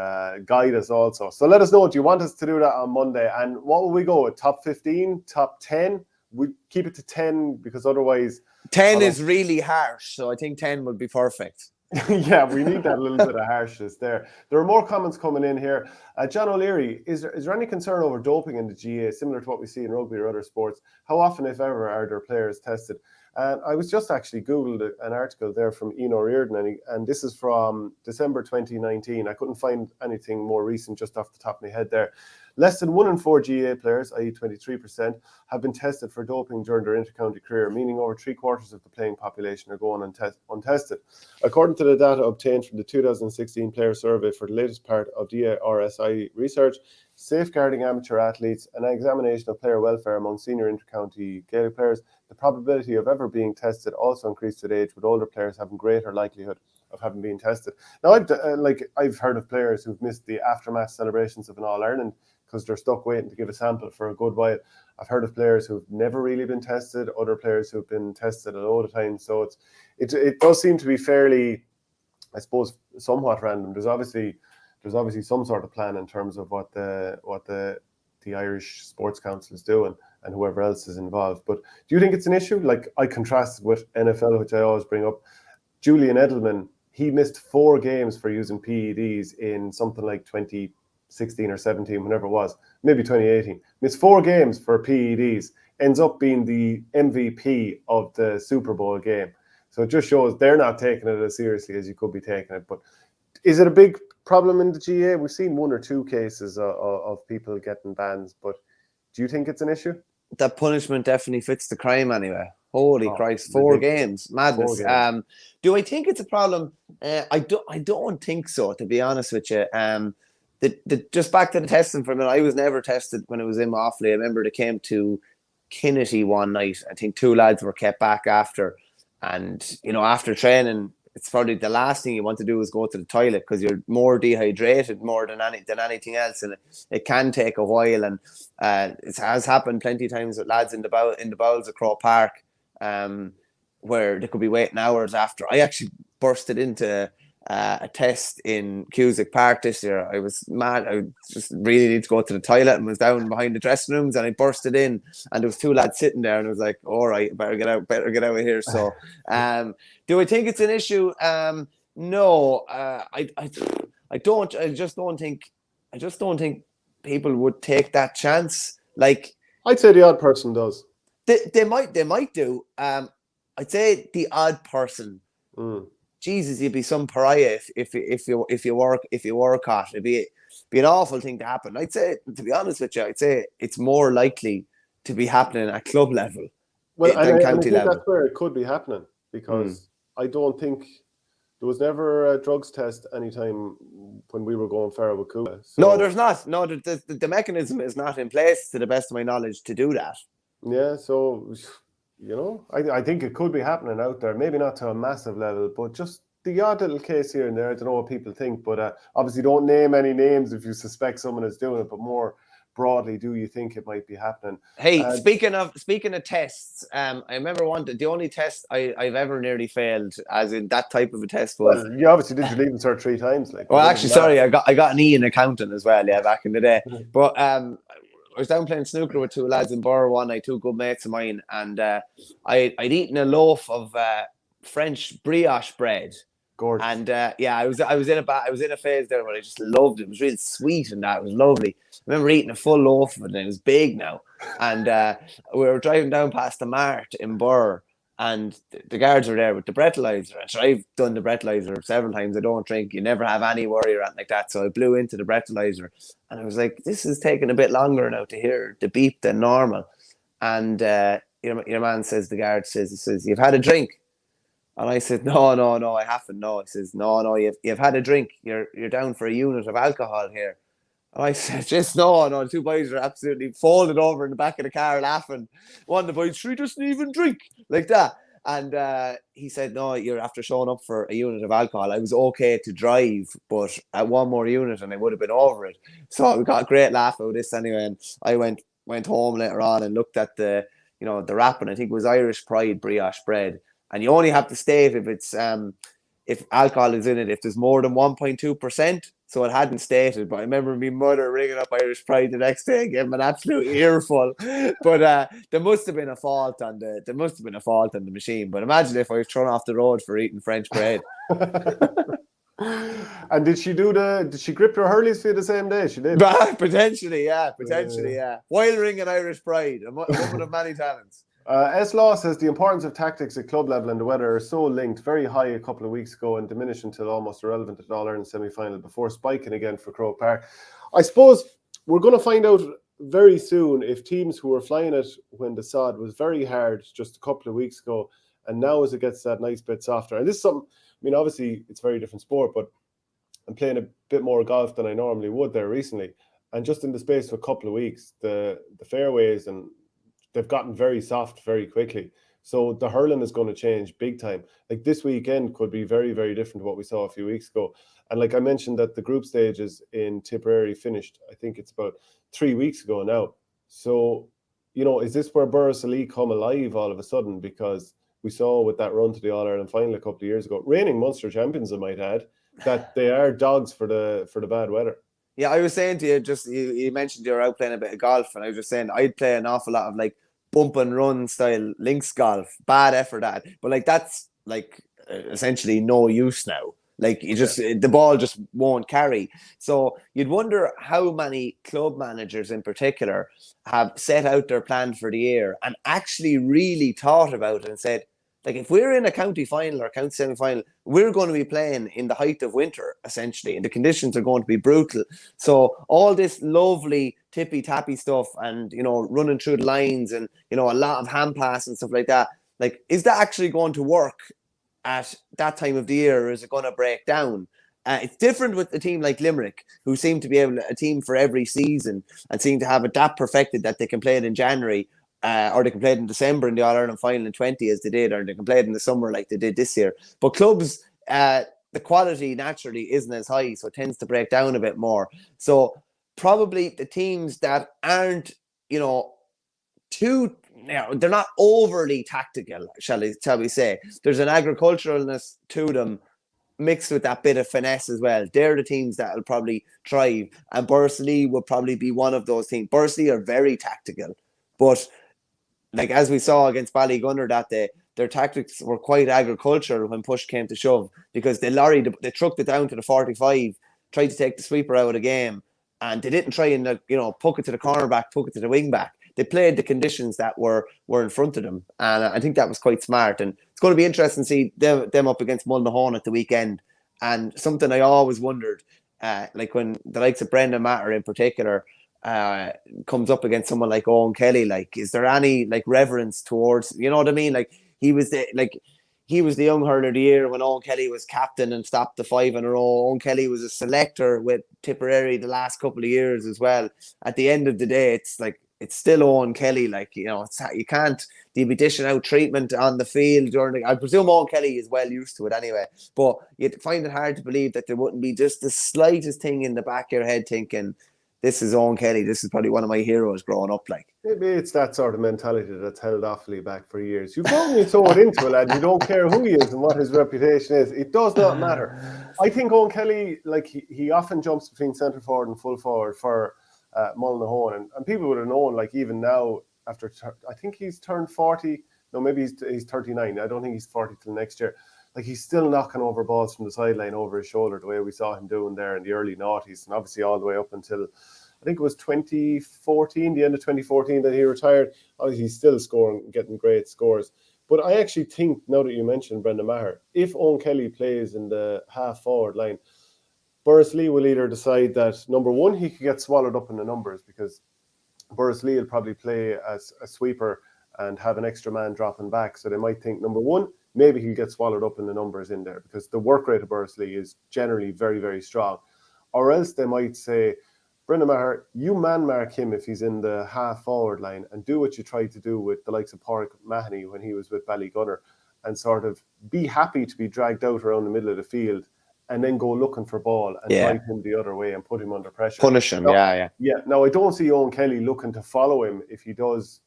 guide us also. So let us know, do you want us to do that on Monday? And what will we go with? Top 15? Top 10? We keep it to 10 because otherwise... 10 is really harsh, so I think 10 would be perfect. Yeah, we need that little bit of harshness there. There are more comments coming in here. John O'Leary, is there any concern over doping in the GAA, similar to what we see in rugby or other sports? How often, if ever, are there players tested? I was just actually Googled an article there from Ian O'Riordan, and this is from December 2019. I couldn't find anything more recent just off the top of my head there. Less than 1 in 4 GAA players, i.e. 23%, have been tested for doping during their inter-county career, meaning over 3/4 of the playing population are going untested. According to the data obtained from the 2016 player survey for the latest part of DRSI research, safeguarding amateur athletes, and an examination of player welfare among senior inter-county Gaelic players, the probability of ever being tested also increased with age, with older players having greater likelihood of having been tested. Now, I've heard of players who've missed the aftermath celebrations of an All-Ireland because they're stuck waiting to give a sample for a good while. I've heard of players who've never really been tested, other players who've been tested a load of times. So it does seem to be fairly, I suppose, somewhat random. There's obviously some sort of plan in terms of what the Irish Sports Council is doing and whoever else is involved. But do you think it's an issue? I contrast with NFL, which I always bring up. Julian Edelman, he missed 4 games for using PEDs in something like 2016 or 17, whenever it was, maybe 2018. Missed 4 games for PEDs, ends up being the MVP of the Super Bowl game. So it just shows they're not taking it as seriously as you could be taking it. But is it a big problem in the GAA? We've seen 1 or 2 cases of people getting bans, but do you think it's an issue? That punishment definitely fits the crime anyway. Holy Christ, 4 games, madness. 4 games. Do I think it's a problem? I don't think so, to be honest with you. Just back to the testing for a minute, I was never tested when it was in Offaly. I remember they came to Kinnity one night. I think 2 lads were kept back after. And, after training, it's probably the last thing you want to do is go to the toilet because you're more dehydrated more than anything else, and it can take a while. And it has happened plenty of times with lads in the bowels of Croke Park, where they could be waiting hours after. I actually bursted into a test in Cusack Park this year. I was mad. I just really need to go to the toilet and was down behind the dressing rooms, and I bursted in, and there was two lads sitting there, and I was like, all right, better get out of here. So do I think it's an issue? No, I just don't think people would take that chance. Like, I'd say the odd person does. They might do. I'd say the odd person. Jesus, you'd be some pariah if you work hot. It'd be an awful thing to happen. I'd say, to be honest with you, I'd say it's more likely to be happening at club level than county level. That's where it could be happening, because I don't think there was never a drugs test anytime when we were going fair with Cuba. So, no, there's not. No, the mechanism is not in place, to the best of my knowledge, to do that. Yeah, so, you know, I think it could be happening out there. Maybe not to a massive level, but just the odd little case here and there. I don't know what people think, but obviously don't name any names if you suspect someone is doing it, but more broadly, do you think it might be happening? Hey, speaking of tests, I remember the only test I've ever nearly failed, as in that type of a test, was... Well, you obviously did your leaving cert 3 times. Like, well, actually, sorry, I got an E in accounting as well, back in the day. But I was down playing snooker with two lads in Borough one night, two good mates of mine, and I'd eaten a loaf of French brioche bread. Gorgeous. And I was in a phase there where I just loved it. It was really sweet, and it was lovely. I remember eating a full loaf of it, and it was big now. And we were driving down past the Mart in Borough, and the guards were there with the breathalyzer. And I've done the breathalyzer several times. I don't drink. You never have any worry or anything like that. So I blew into the breathalyzer, and I was like, this is taking a bit longer now to hear the beep than normal. And your man says, the guard says, you've had a drink. And I said, no, I haven't. No, he says, no, you've had a drink. You're down for a unit of alcohol here. And I said, just no. The two boys are absolutely folded over in the back of the car laughing. One of the boys, she doesn't even drink, like that. And he said, no, you're after showing up for a unit of alcohol. I was okay to drive, but at one more unit and I would have been over it. So we got a great laugh out of this anyway. And I went home later on and looked at the wrapping. I think it was Irish Pride brioche bread. And you only have to state if alcohol is in it, if there's more than 1.2%. So it hadn't stated, but I remember my mother ringing up Irish Pride the next day, giving an absolute earful. But there must have been a fault on the machine. But imagine if I was thrown off the road for eating French bread. And did she grip your hurleys for you the same day? She did. Potentially, yeah. While ringing Irish Pride, a woman of many talents. S. Law says the importance of tactics at club level and the weather are so linked, very high a couple of weeks ago and diminished until almost irrelevant at All-Ireland semi-final before spiking again for Croke Park. I suppose we're going to find out very soon if teams who were flying it when the sod was very hard just a couple of weeks ago, and now as it gets that nice bit softer. And this is something, I mean, obviously it's a very different sport, but I'm playing a bit more golf than I normally would there recently. And just in the space of a couple of weeks, the fairways and they've gotten very soft very quickly. So the hurling is going to change big time. Like this weekend could be very, very different to what we saw a few weeks ago. And like I mentioned that the group stages in Tipperary finished, I think it's about 3 weeks ago now. So, is this where Burris Elite come alive all of a sudden? Because we saw with that run to the All-Ireland final a couple of years ago, reigning Munster champions, I might add, that they are dogs for the bad weather. Yeah, I was saying to you, you mentioned you were out playing a bit of golf, and I was just saying I'd play an awful lot of like bump and run style links golf, bad effort at, but like that's like essentially no use now. Like the ball just won't carry. So you'd wonder how many club managers in particular have set out their plan for the year and actually really thought about it and said, like, if we're in a county final or county semi-final, we're going to be playing in the height of winter, essentially, and the conditions are going to be brutal. So all this lovely tippy-tappy stuff and, running through the lines and, a lot of hand pass and stuff like that, like, is that actually going to work at that time of the year, or is it going to break down? It's different with a team like Limerick, who seem to be a team for every season and seem to have it that perfected that they can play it in January, or they can play it in December in the All-Ireland final in 20 as they did, or they can play it in the summer like they did this year. But clubs the quality naturally isn't as high, so it tends to break down a bit more. So probably the teams that aren't, they're not overly tactical, shall we say. There's an agriculturalness to them mixed with that bit of finesse as well. They're the teams that will probably thrive, and Bursley will probably be one of those teams. Bursley are very tactical, but like as we saw against Ballygunner that day, their tactics were quite agricultural when push came to shove, because they trucked it down to the 45, tried to take the sweeper out of the game, and they didn't try and puck it to the cornerback, puck it to the wing back. They played the conditions that were in front of them, and I think that was quite smart. And it's going to be interesting to see them up against Mullinahone at the weekend. And something I always wondered, like when the likes of Brendan Matter in particular comes up against someone like Owen Kelly, like is there any like reverence towards, you know what I mean? Like he was the young hurler of the year when Owen Kelly was captain and stopped the 5 in a row. Owen Kelly was a selector with Tipperary the last couple of years as well. At the end of the day, it's still Owen Kelly. Like, you can't be dishing out treatment on the field I presume Owen Kelly is well used to it anyway, but you'd find it hard to believe that there wouldn't be just the slightest thing in the back of your head thinking, this is Owen Kelly, this is probably one of my heroes growing up. Like, maybe it's that sort of mentality that's held awfully back for years. You've only thrown into a lad, you don't care who he is and what his reputation is. It does not matter. I think Owen Kelly, like he often jumps between centre forward and full forward for Mullinahone, and people would have known, like even now, after I think he's turned 40. No, maybe he's 39. I don't think he's 40 till next year. Like he's still knocking over balls from the sideline over his shoulder, the way we saw him doing there in the early noughties, and obviously all the way up until I think it was 2014, the end of 2014 that he retired. Obviously he's still scoring, getting great scores. But I actually think, now that you mentioned Brendan Maher, if Owen Kelly plays in the half forward line, Bursley will either decide that, number one, he could get swallowed up in the numbers, because Bursley will probably play as a sweeper and have an extra man dropping back. So they might think, number one, maybe he'll get swallowed up in the numbers in there, because the work rate of Bursley is generally very, very strong. Or else they might say, Brendan Maher, you man mark him if he's in the half forward line, and do what you tried to do with the likes of Pádraig Mahoney when he was with Ballygunner, and sort of be happy to be dragged out around the middle of the field and then go looking for ball and drive him the other way and put him under pressure. Punish him, Yeah. Now, I don't see Owen Kelly looking to follow him if he does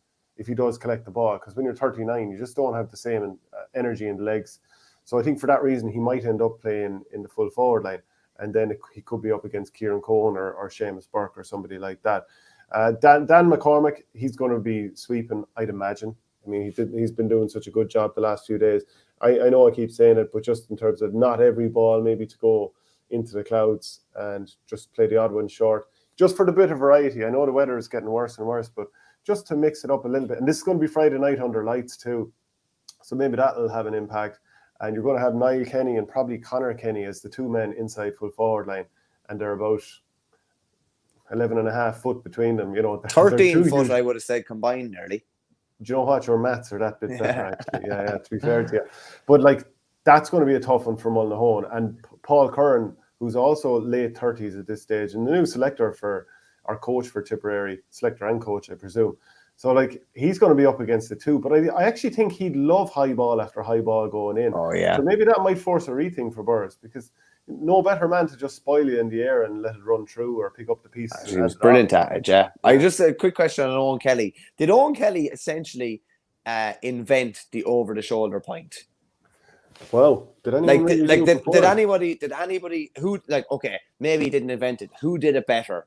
collect the ball, because when you're 39, you just don't have the same energy in the legs. So I think for that reason, he might end up playing in the full forward line, and then he could be up against Kieran Cohen or Seamus Burke or somebody like that. Dan McCormick, he's going to be sweeping, I'd imagine. I mean, he's been doing such a good job the last few days. I know I keep saying it, but just in terms of not every ball maybe to go into the clouds and just play the odd one short, just for the bit of variety. I know the weather is getting worse and worse, but just to mix it up a little bit. And this is going to be Friday night under lights too, so maybe that will have an impact. And you're going to have Niall Kenny and probably Conor Kenny as the two men inside full forward line, and they're about 11.5 foot between them. 13 foot, I would have said combined nearly. Do you know what? Your maths are that bit better, actually. Yeah, to be fair to you. But that's going to be a tough one for Mullinahone. And Paul Curran, who's also late 30s at this stage, and the new selector for our coach for Tipperary, selector and coach, I presume. So he's going to be up against it too. But I actually think he'd love high ball after high ball going in. Oh, yeah. So maybe that might force a rethink for Burrs, because no better man to just spoil you in the air and let it run through or pick up the pieces. He was brilliant at it, yeah. I just a quick question on Owen Kelly. Did Owen Kelly essentially invent the over-the-shoulder point? Well, did anybody who okay, maybe he didn't invent it. Who did it better?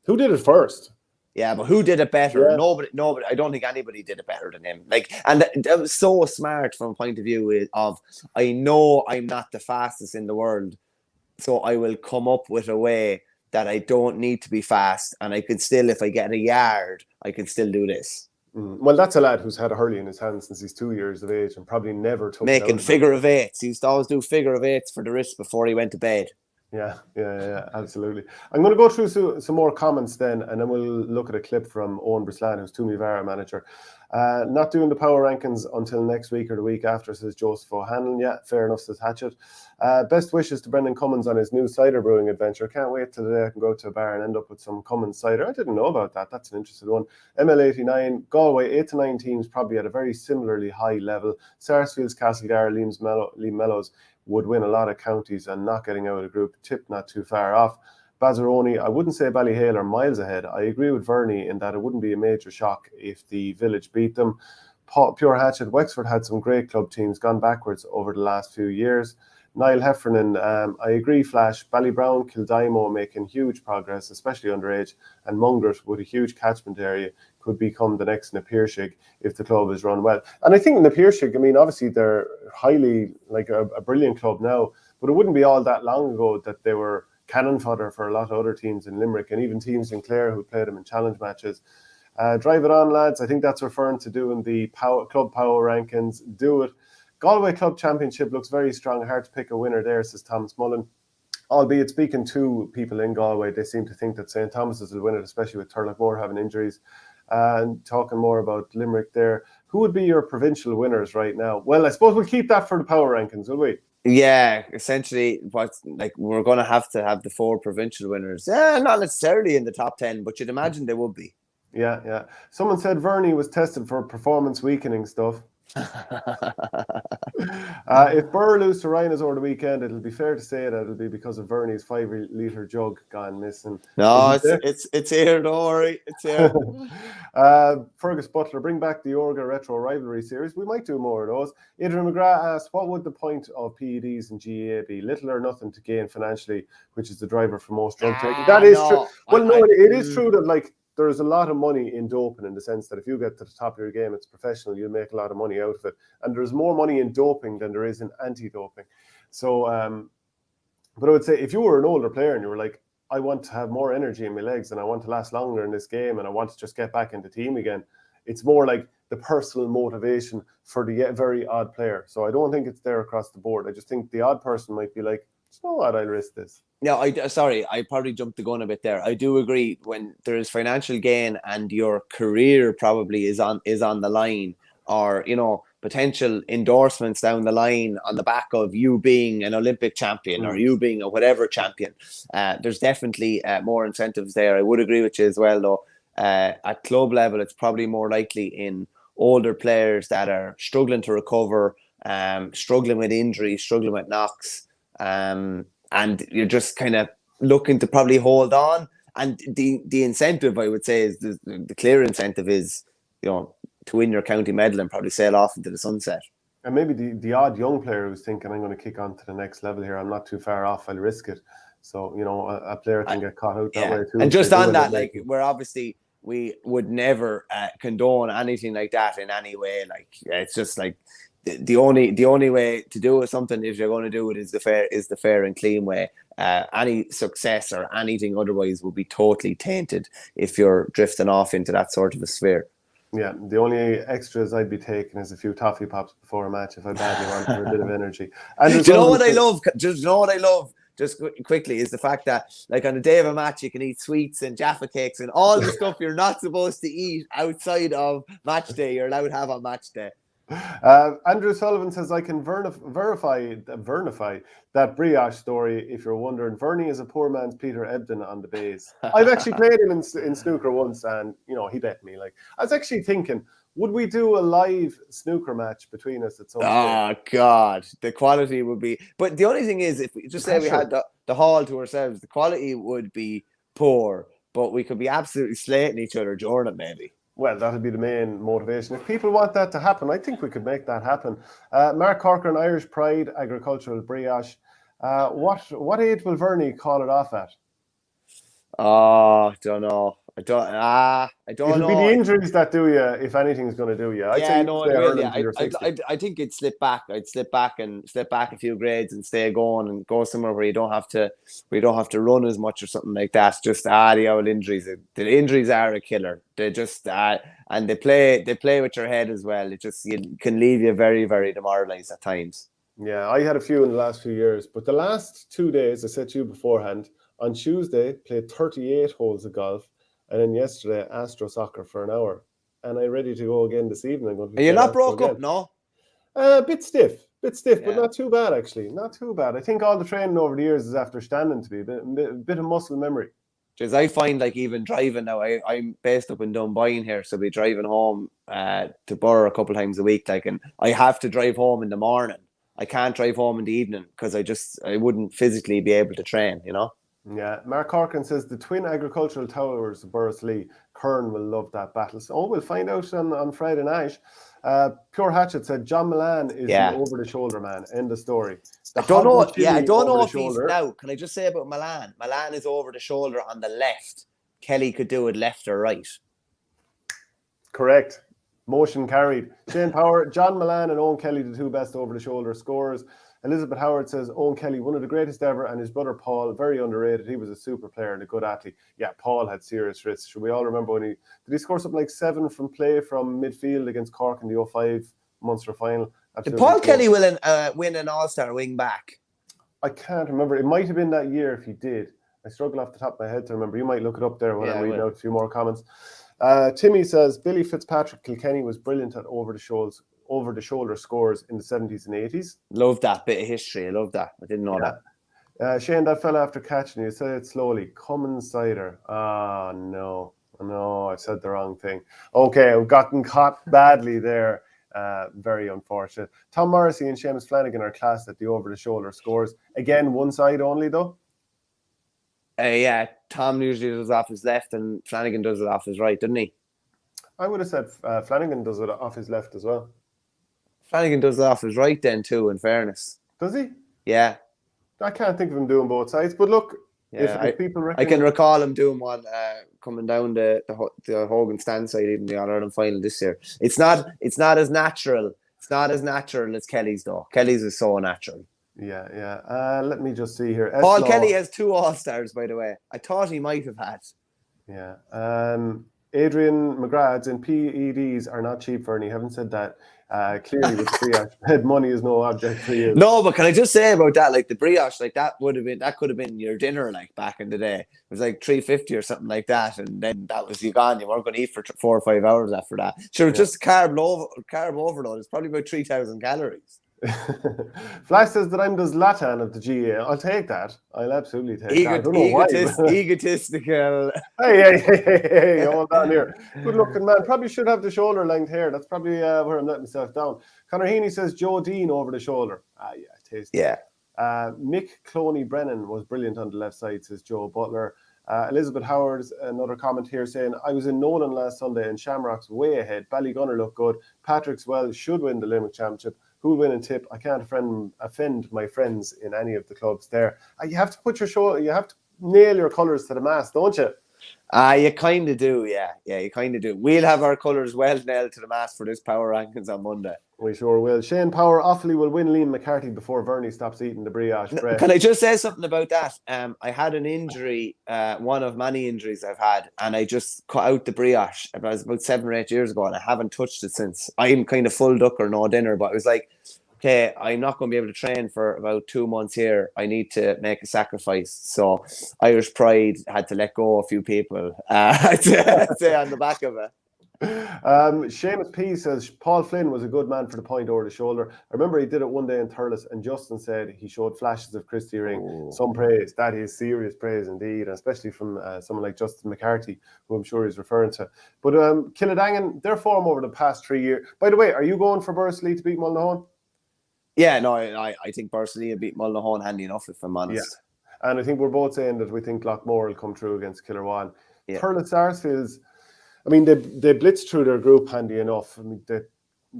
Who did it first? Yeah, but who did it better? Yeah. Nobody. I don't think anybody did it better than him. And that was so smart from a point of view of, I know I'm not the fastest in the world, so I will come up with a way that I don't need to be fast, and I could still, if I get a yard, I can still do this. Well, that's a lad who's had a hurley in his hand since he's 2 years of age and probably never took making figure of eights. He used to always do figure of eights for the wrist before he went to bed. Yeah, absolutely. I'm going to go through some more comments then, and then we'll look at a clip from Owen Brislan, who's Toomey Vara manager. Not doing the power rankings until next week or the week after, says Joseph O'Hanlon. Yeah, fair enough, says Hatchet. Best wishes to Brendan Cummins on his new cider brewing adventure. Can't wait till the day I can go to a bar and end up with some Cummins cider. I didn't know about that. That's an interesting one. ML89, Galway, 8 to 9 teams probably at a very similarly high level. Sarsfields, Castlegar, Liam Mellows. would win a lot of counties and not getting out of the group. Tip not too far off. Bazaroni, I wouldn't say Ballyhale are miles ahead. I agree with Verney in that it wouldn't be a major shock if the Village beat them. Pure Hatchet, Wexford had some great club teams, gone backwards over the last few years. Niall Heffernan, I agree, Flash. Ballybrown, Kildimo making huge progress, especially underage, and Mungret with a huge catchment area could become the next Napirsig if the club is run well. And I think Napirsig, I mean, obviously they're highly, like a brilliant club now, but it wouldn't be all that long ago that they were cannon fodder for a lot of other teams in Limerick and even teams in Clare who played them in challenge matches. Drive it on, lads. I think that's referring to doing the club power rankings. Do it. Galway Club Championship looks very strong. Hard to pick a winner there, says Thomas Mullen. Albeit, speaking to people in Galway, they seem to think that St. Thomas's will win it, especially with Turlough having injuries. And talking more about Limerick there, who would be your provincial winners right now? Well, I suppose we'll keep that for the power rankings, will we? Yeah, essentially, we're going to have the 4 provincial winners. Yeah, not necessarily in the top 10, but you'd imagine they would be. Yeah. Someone said Verney was tested for performance weakening stuff. If Burr lose to Rhinos over the weekend, it'll be fair to say that it'll be because of Verney's 5-litre jug gone missing. No, it's here, don't worry. It's here. Fergus Butler, bring back the Orga Retro Rivalry Series. We might do more of those. Adrian McGrath asked, what would the point of PEDs and GAA be? Little or nothing to gain financially, which is the driver for most drug taking. That is true. Well, it is true that, like, there's a lot of money in doping in the sense that if you get to the top of your game, it's professional, you'll make a lot of money out of it. And there's more money in doping than there is in anti-doping. So, but I would say if you were an older player and you were like, I want to have more energy in my legs and I want to last longer in this game and I want to just get back into team again, it's more like the personal motivation for the very odd player. So I don't think it's there across the board. I just think the odd person might be like, you know what, I'll risk this. No, I probably jumped the gun a bit there. I do agree when there is financial gain and your career probably is on the line, or, you know, potential endorsements down the line on the back of you being an Olympic champion or you being a whatever champion. There's definitely more incentives there. I would agree with you as well, though. At club level, it's probably more likely in older players that are struggling to recover, struggling with injuries, struggling with knocks. And you're just kind of looking to probably hold on. And the incentive, I would say, is the clear incentive is, you know, to win your county medal and probably sail off into the sunset. And maybe the odd young player who's thinking, I'm going to kick on to the next level here. I'm not too far off. I'll risk it. So, you know, a player can get caught out that way too. And just on that, like, we would never condone anything like that in any way. Like, it's just like, the only way to do something, if you're going to do it, is the fair and clean way. Any success or anything otherwise will be totally tainted if you're drifting off into that sort of a sphere. Yeah, the only extras I'd be taking is a few toffee pops before a match if I badly wanted a bit of energy. And do you know what I love? Just quickly, is the fact that, like, on the day of a match, you can eat sweets and Jaffa cakes and all the stuff you're not supposed to eat outside of match day. You're allowed to have on match day. Andrew Sullivan says, I can verify that brioche story if you're wondering. Verney is a poor man's Peter Ebdon on the bays. I've actually played him in snooker once and, you know, he bet me. Like, I was actually thinking, would we do a live snooker match between us at some point? Oh, God. The quality would be... But the only thing is, if we just say we had the hall to ourselves, the quality would be poor, but we could be absolutely slating each other during it, maybe. Well, that would be the main motivation. If people want that to happen, I think we could make that happen. Mark Corcoran, Irish Pride, Agricultural Brioche. What age will Verney call it off at? I don't know. I don't It'll know. Be the injuries that do you, if anything's going to do you. I think I'd slip back a few grades and stay going and go somewhere where you don't have to run as much or something like that. Just the old injuries. The injuries are a killer. They just and they play with your head as well. It just can leave you very, very demoralized at times. Yeah, I had a few in the last few years, but the last 2 days, I said to you beforehand, on Tuesday played 38 holes of golf. And then yesterday, Astro Soccer for an hour. And I'm ready to go again this evening. Are you not broke up, no? A bit stiff, but not too bad, actually. Not too bad. I think all the training over the years is after standing to be a bit of muscle memory. Because I find, like, even driving now, I'm based up in Dunboyne here, so we driving home to Borough a couple of times a week. Like, and I have to drive home in the morning. I can't drive home in the evening because I wouldn't physically be able to train, you know? Yeah, Mark Corkin says the twin agricultural towers of Bursley. Kern will love that battle. So we'll find out on Friday night. Pure Hatchet said John Milan is the over-the-shoulder man. End of story. I don't know. Yeah, I don't know if he's now. Can I just say about Milan? Milan is over the shoulder on the left. Kelly could do it left or right. Correct. Motion carried. Shane Power, John Milan and Owen Kelly, the two best over-the-shoulder scorers. Elizabeth Howard says, Owen Kelly, one of the greatest ever, and his brother Paul, very underrated. He was a super player and a good athlete. Yeah, Paul had serious risks. Should we all remember when did he score something like 7 from play from midfield against Cork in the 05 Munster final? Did Paul Kelly win an All-Star wing back? I can't remember. It might have been that year if he did. I struggle off the top of my head to remember. You might look it up there when I'm reading out a few more comments. Timmy says, Billy Fitzpatrick Kilkenny was brilliant at over-the-shoulder scores in the 70s and 80s. Love that bit of history. I love that. I didn't know that. Shane, that fella after catching you, say it slowly. Cummins cider. Ah, no, I said the wrong thing. Okay, I've gotten caught badly there. Very unfortunate. Tom Morrissey and Seamus Flanagan are classed at the over-the-shoulder scores. Again, one side only, though? Yeah, Tom usually does it off his left and Flanagan does it off his right, doesn't he? I would have said Flanagan does it off his left as well. Flanagan does it off his right then too, in fairness. Does he? Yeah. I can't think of him doing both sides, but look, if people reckon... I can recall him doing one coming down the Hogan stand side even the All-Ireland final this year. It's not as natural. It's not as natural as Kelly's though. Kelly's is so natural. Yeah. Let me just see here. Paul Kelly has 2 All-Stars, by the way. I thought he might have had. Yeah. Adrian McGrath's and PEDs are not cheap, Verney. Haven't said that. Clearly with brioche, money is no object for you. No, but can I just say about that, like the brioche, like that could have been your dinner, like back in the day. It was like $3.50 or something like that, and then that was you gone. You weren't going to eat for 4 or 5 hours after that. Sure, just carb overload. It's probably about 3,000 calories. Flash says that I'm the Zlatan of the GAA. I'll take that. I'll absolutely take that. I don't know why. Egotistical. Hey, hold on here. Good looking man. Probably should have the shoulder length here. That's probably where I'm letting myself down. Conor Heaney says Joe Dean over the shoulder. Yeah, tasty. Yeah. Mick Cloney Brennan was brilliant on the left side, says Joe Butler. Elizabeth Howard's another comment here saying, I was in Nolan last Sunday and Shamrock's way ahead. Ballygunner looked good. Patrick's Well should win the Limerick Championship. Who'll win and tip? I can't offend my friends in any of the clubs there. You have to put you have to nail your colours to the mast, don't you? You kind of do, yeah. Yeah, you kind of do. We'll have our colours well nailed to the mast for this power rankings on Monday. We sure will. Shane Power Offaly will win Liam McCarthy before Verney stops eating the brioche bread. Can I just say something about that? I had an injury, one of many injuries I've had, and I just cut out the brioche. It was about 7 or 8 years ago, and I haven't touched it since. I'm kind of full duck or no dinner, but I was like, okay, I'm not going to be able to train for about 2 months here. I need to make a sacrifice. So Irish Pride had to let go a few people. I'd say on the back of it. Seamus P says Paul Flynn was a good man for the point over the shoulder. I remember he did it one day in Thurles, and Justin said he showed flashes of Christy Ring. Ooh. Some praise. That is serious praise indeed, especially from someone like Justin McCarthy, who I'm sure he's referring to. But Killadangan, their form over the past 3 years. By the way, are you going for Bursley to beat Mullinahone? Yeah, no, I think Bursley will beat Mullinahone handy enough, if I'm honest. Yeah. And I think we're both saying that we think Lockmore will come through against Killerwan. Yeah. Thurles Sarsfields, I mean, they blitzed through their group handy enough. I mean, they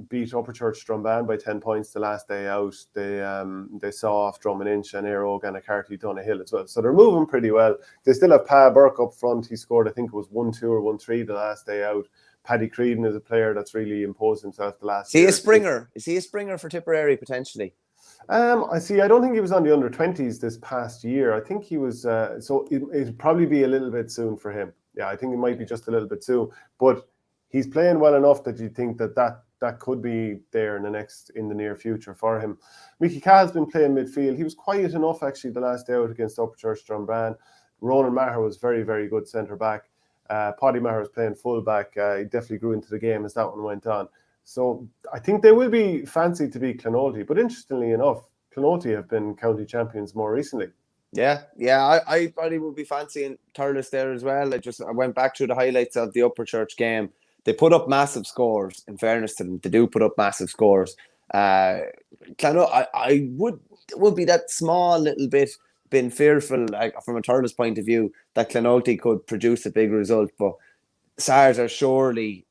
beat Upperchurch Strumban by 10 points the last day out. They saw off Drummond Inch and Aero and Carty Donahill as well. So they're moving pretty well. They still have Pa Burke up front. He scored, I think it was 1-2 or 1-3 the last day out. Paddy Creedon is a player that's really imposed himself the last year. Is he a springer for Tipperary potentially? I don't think he was on the under-20s this past year. I think he was, so it'd probably be a little bit soon for him. Yeah, I think it might be just a little bit soon. But he's playing well enough that you think that could be there in the near future for him. Mickey Cahill's been playing midfield. He was quiet enough actually the last day out against Upperchurch Strumban. Ronan Maher was very, very good centre-back. Paddy Maher was playing full-back. He definitely grew into the game as that one went on. So I think they will be fancy to beat Clonolty. But interestingly enough, Clonolty have been county champions more recently. Yeah, I probably would be fancying Thurles there as well. I went back through the highlights of the Upperchurch game. They put up massive scores, in fairness to them. They do put up massive scores. I would be that small little been fearful, like from a Thurles point of view, that Clonoulty could produce a big result, but SARS are surely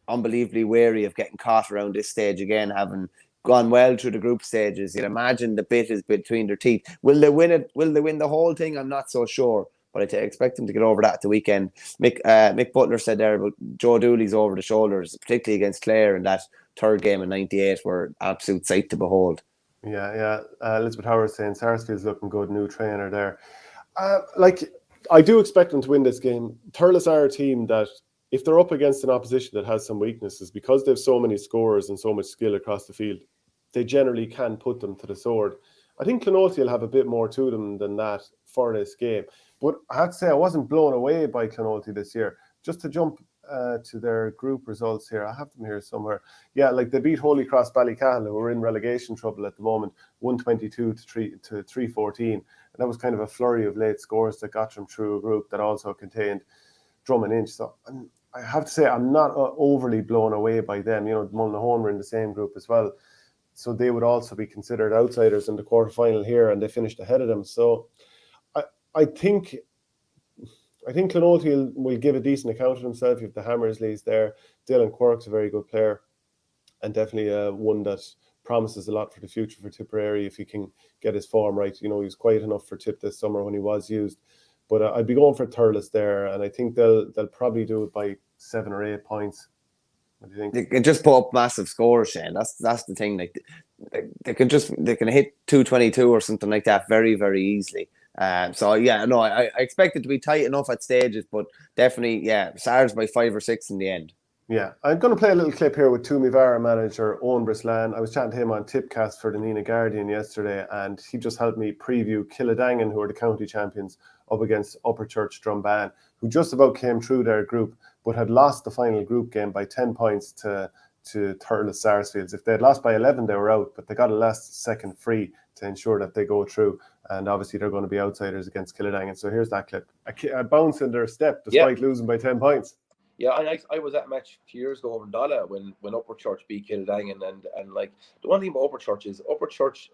unbelievably wary of getting caught around this stage again, having gone well through the group stages. You'd imagine the bit is between their teeth. Will they win it? Will they win the whole thing? I'm not so sure, but I expect them to get over that at the weekend. Mick Butler said there about Joe Dooley's over the shoulders, particularly against Clare in that third game in '98, were absolute sight to behold. Yeah. Elizabeth Howard saying Sarsfield's looking good, new trainer there. I do expect them to win this game. Thurles are a team that, if they're up against an opposition that has some weaknesses, because they have so many scorers and so much skill across the field, they generally can put them to the sword. I think Clonoulty will have a bit more to them than that for this game. But I have to say, I wasn't blown away by Clonoulty this year. Just to jump to their group results here, I have them here somewhere. Yeah, like they beat Holy Cross Ballycahill, who are in relegation trouble at the moment, 122 to 314. And that was kind of a flurry of late scores that got them through a group that also contained Drum and Inch. So I have to say, I'm not overly blown away by them. You know, Mullinahone were in the same group as well, so they would also be considered outsiders in the quarterfinal here, and they finished ahead of them. So I think Clonoulty will give a decent account of himself. You have the Hammersleys there. Dylan Quirk's a very good player, and definitely one that promises a lot for the future for Tipperary if he can get his form right. You know, he was quiet enough for Tip this summer when he was used. But I'd be going for Thurles there, and I think they'll probably do it by 7 or 8 points. What do you think? They can just put up massive scores, Shane. That's the thing. Like they can hit 222 or something like that very, very easily. So yeah, no, I expect it to be tight enough at stages, but definitely, yeah, SARS by 5 or 6 in the end. Yeah, I'm going to play a little clip here with Toomevara manager Owen Brislan. I was chatting to him on Tipcast for the Nina Guardian yesterday, and he just helped me preview Kildangan, who are the county champions, up against Upperchurch Drumban, who just about came through their group, but had lost the final group game by 10 points to Thurles Sarsfields. If they had lost by 11, they were out, but they got a last second free to ensure that they go through. And obviously, they're going to be outsiders against Kildangan. So here's that clip. A bounce in their step despite losing by 10 points. Yeah, and I was at a match a few years ago over in Dala when Upperchurch beat Kildangan, and like the one thing about Upperchurch is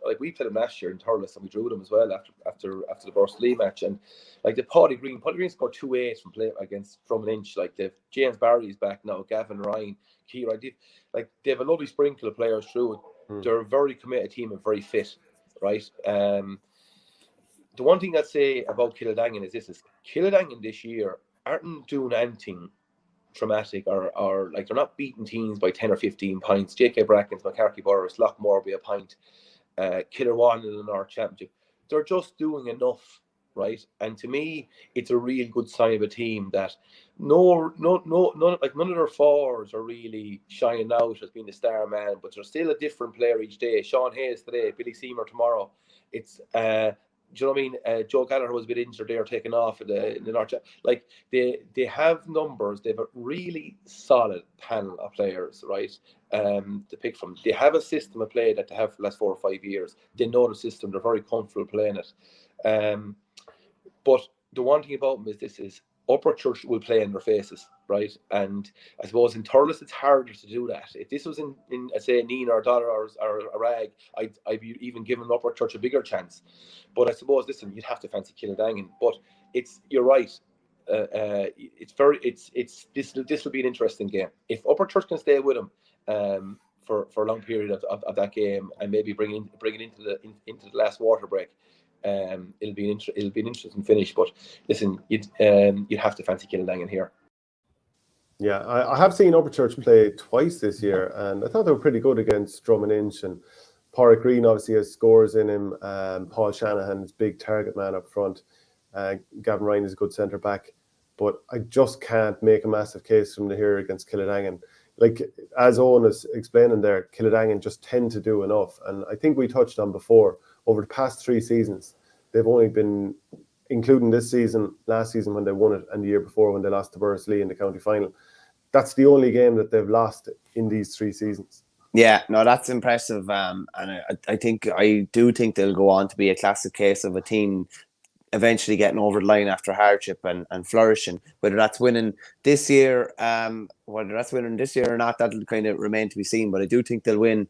like we played them last year in Thurles and we drew them as well after the Bursley match, and like the Paddy Green scored 2-8 from play against Drum and Inch. Like they've James Barry's back now, Gavin Ryan, Keira, they have a lovely sprinkle of players through it. They're a very committed team and very fit, right? The one thing I'd say about Kildangan is Kildangan this year aren't doing anything traumatic or like they're not beating teams by 10 or 15 points. JK Brackens, McCarthy Burris, Lockmore by a point, Killarwan in the North Championship. They're just doing enough, right? And to me, it's a real good sign of a team that none of their forwards are really shining out as being the star man, but they're still a different player each day. Sean Hayes today, Billy Seymour tomorrow. It's do you know what I mean? Joe Gallagher was a bit injured there, taken off in the North. Like they have numbers. They have a really solid panel of players, right? To pick from. They have a system of play that they have for the last 4 or 5 years. They know the system. They're very comfortable playing it. But the one thing about them is Upperchurch will play in their faces, right? And I suppose in Thurles it's harder to do that. If this was in say Neen or Dollar or a Rag, I'd be even giving Upperchurch a bigger chance. But I suppose listen, you'd have to fancy Kildangan. But you're right. This will be an interesting game. If Upperchurch can stay with them for a long period of that game and maybe bring it into the last water break. It'll be an interesting finish, but listen, you'd have to fancy Kildangan here. Yeah, I have seen Upperchurch play twice this year, and I thought they were pretty good against Drum and Inch. And Pádraig Green obviously has scores in him. Paul Shanahan is big target man up front. Gavin Ryan is a good centre back, but I just can't make a massive case from here against Kildangan. Like as Owen is explaining there, Kildangan just tend to do enough, and I think we touched on before. Over the past 3 seasons, they've only been, including this season, last season when they won it, and the year before when they lost to Bursley in the county final. That's the only game that they've lost in these 3 seasons. Yeah, no, that's impressive. And I do think they'll go on to be a classic case of a team eventually getting over the line after hardship and flourishing. Whether that's winning this year, or not, that'll kind of remain to be seen. But I do think they'll win.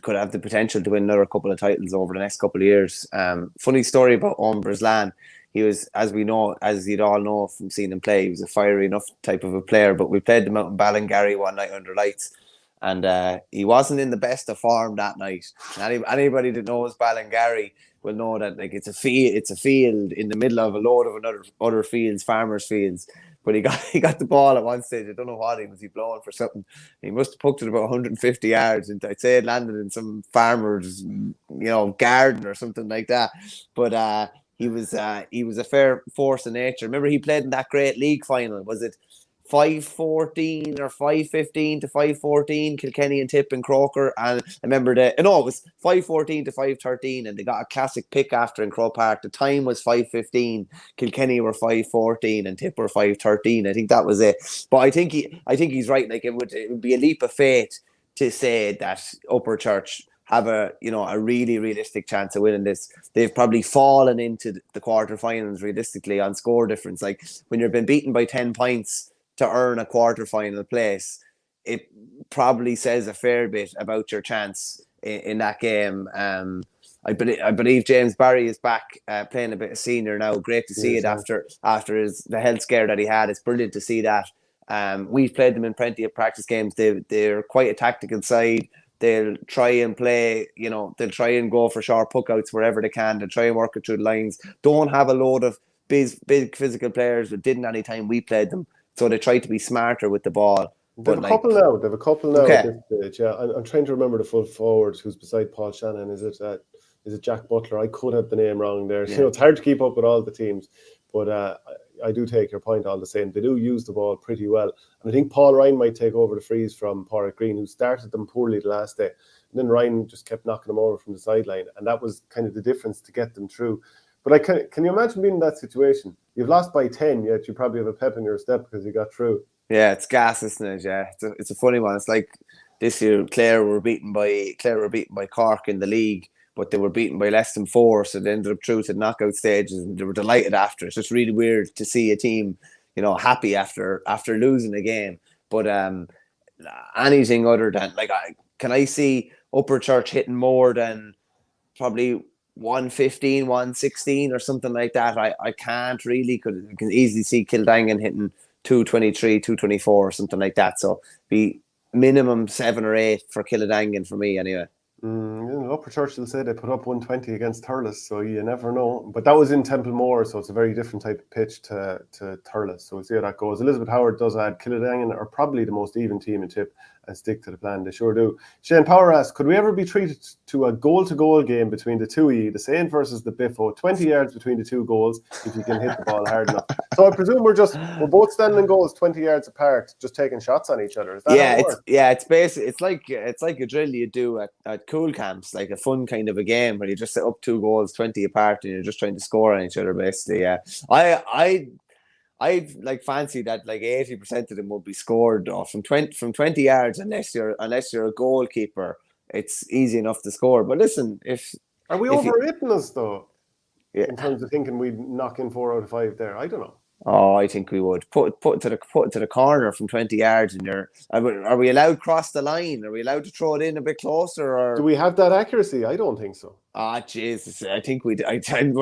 Could have the potential to win another couple of titles over the next couple of years. Funny story about Owen Breslan. He was, as you'd all know from seeing him play, he was a fiery enough type of a player. But we played them out in Ballingarry one night under lights, and he wasn't in the best of form that night. Anybody that knows Ballingarry will know that like it's a field in the middle of a load of other fields, farmers' fields. But he got the ball at one stage. I don't know what he was blowing for something. He must have poked it about 150 yards, and I'd say it landed in some farmer's, garden or something like that. But he was a fair force of nature. Remember, he played in that great league final. Was it 5-14 or 5-15 to 5-14, Kilkenny and Tip and Croker? And I remember it was 5-14 to 5-13, and they got a classic pick after in Croke Park. The time was 5-15, Kilkenny were 5-14 and Tip were 5-13. I think that was it. But I think he's right. Like it would be a leap of faith to say that Upper Church have a really realistic chance of winning this. They've probably fallen into the quarterfinals realistically on score difference. Like when you've been beaten by 10 points to earn a quarterfinal place, it probably says a fair bit about your chance in that game. I believe James Barry is back playing a bit of senior now. Great to see it after the health scare that he had. It's brilliant to see that. We've played them in plenty of practice games. They're quite a tactical side. They'll try and play, they'll try and go for short puckouts wherever they can. They'll try and work it through the lines. Don't have a load of big physical players that didn't any time we played them. So they try to be smarter with the ball. They have a couple now okay. At this stage. Yeah, I'm trying to remember the full forward who's beside Paul Shannon. Is it Jack Butler? I could have the name wrong there. Yeah. It's hard to keep up with all the teams, but I do take your point all the same. They do use the ball pretty well. And I think Paul Ryan might take over the frees from Porrick Green, who started them poorly the last day. And then Ryan just kept knocking them over from the sideline. And that was kind of the difference to get them through. But can you imagine being in that situation? You've lost by 10, yet you probably have a pep in your step because you got through. Yeah, it's gas, isn't it? Yeah, it's a funny one. It's like this year, Clare were beaten by Cork in the league, but they were beaten by less than 4, so they ended up through to the knockout stages, and they were delighted after. It's just really weird to see a team, happy after losing a game. But anything other than can I see Upper Church hitting more than probably 115, 116 or something like that? I can't really, because you can easily see Kildangan hitting 223, 224 or something like that. So be minimum 7 or 8 for Kildangan for me anyway. Upper Church will say they put up 120 against Thurles, so you never know. But that was in Templemore, so it's a very different type of pitch to Thurles. So we'll see how that goes. Elizabeth Howard does add Kildangan are probably the most even team in Tip and stick to the plan. They sure do. Shane Power asks, could we ever be treated to a goal-to-goal game between the two of you, the Saint versus the Biffo, 20 yards between the two goals if you can hit the ball hard enough? So I presume we're both standing in goals 20 yards apart, just taking shots on each other. Is that how it works? It's basically it's like a drill you do at cool camps, like a fun kind of a game where you just set up 2 goals 20 apart and you're just trying to score on each other basically. Yeah, I'd like fancy that like 80% of them would be scored from 20 yards unless you're a goalkeeper. It's easy enough to score. But listen, are we overrating us though? Yeah. In terms of thinking we'd knock in 4 out of 5 there, I don't know. Oh, I think we would put it to the corner from 20 yards, and are we allowed to cross the line? Are we allowed to throw it in a bit closer? Or do we have that accuracy? I don't think so. Jesus, I think we're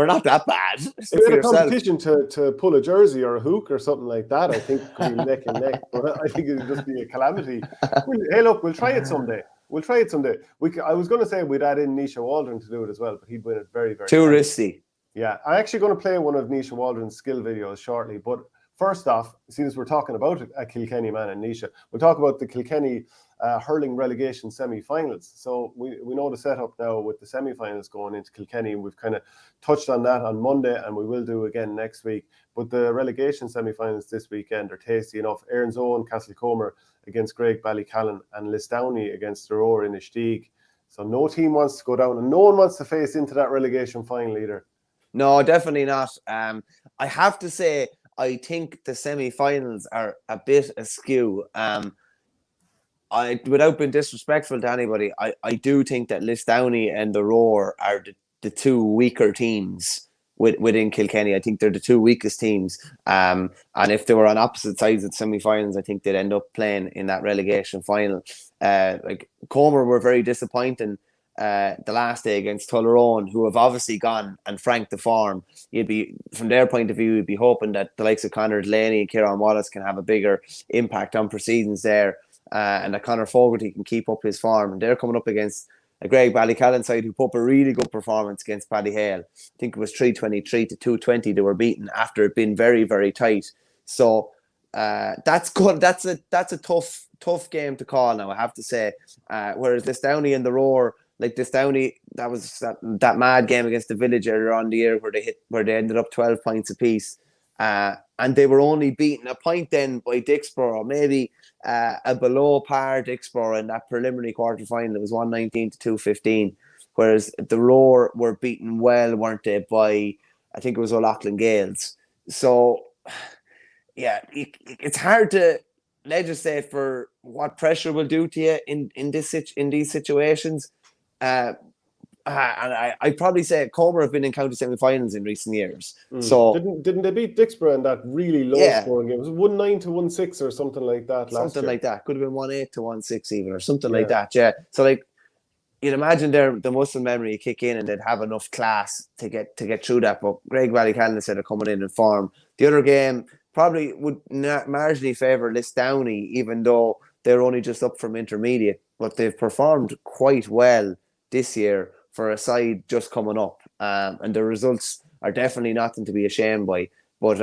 not that bad. If we had a competition to pull a jersey or a hook or something like that, I think it could be neck and neck. But I think it would just be a calamity. Hey, look, we'll try it someday. I was going to say we'd add in Nisha Waldron to do it as well, but he'd win it very, very too risky. Yeah, I'm actually going to play one of Nisha Waldron's skill videos shortly. But first off, since we're talking about a Kilkenny man and Nisha, we'll talk about the Kilkenny hurling relegation semi-finals. So we know the setup now with the semi-finals going into Kilkenny. We've kind of touched on that on Monday, and we will do again next week. But the relegation semi-finals this weekend are tasty enough. Erin's Own, Castlecomer against Greg Ballycallan, and Lisdowney against the Roar in Ishtig. So no team wants to go down, and no one wants to face into that relegation final either. No, definitely not. I have to say, I think the semi-finals are a bit askew. Without being disrespectful to anybody, I do think that Lisdowney and the Roar are the 2 weaker teams within Kilkenny. I think they're the two weakest teams. And if they were on opposite sides of the semi-finals, I think they'd end up playing in that relegation final. Like Comer were very disappointing the last day against Tullaroan, who have obviously gone and franked the form. You'd be, from their point of view, you'd be hoping that the likes of Conor Delaney and Kieran Wallace can have a bigger impact on proceedings there, and that Conor Fogarty can keep up his form. And they're coming up against a Greg Ballycallan side who put up a really good performance against Ballyhale. I think it was 323 to 220 they were beaten after it being very, very tight. So that's good. That's a tough game to call now, I have to say. Whereas Lisdowney and the Roar, like Lisdowney, that was that mad game against the Village earlier on the year where they ended up 12 points apiece. And they were only beaten a point then by Dixborough, maybe a below par Dixborough in that preliminary quarterfinal. It was 119 to 215. Whereas the Roar were beaten well, weren't they, by, I think it was O'Loughlin Gales. So, yeah, it's hard to legislate for what pressure will do to you in these situations. And I'd probably say Comer have been in county semi-finals in recent years. So didn't they beat Dixborough in that really low scoring game? It was 1-9 to 1-6 or something like that last year. Like that. Could have been 1-8 to 1-6 even, or something like that. Yeah. So like, you'd imagine the muscle memory kick in and they'd have enough class to get through that. But Greg Ballycallan said they're coming in form. The other game probably would marginally favour Lisdowney, even though they're only just up from intermediate. But they've performed quite well this year for a side just coming up. And the results are definitely nothing to be ashamed by. But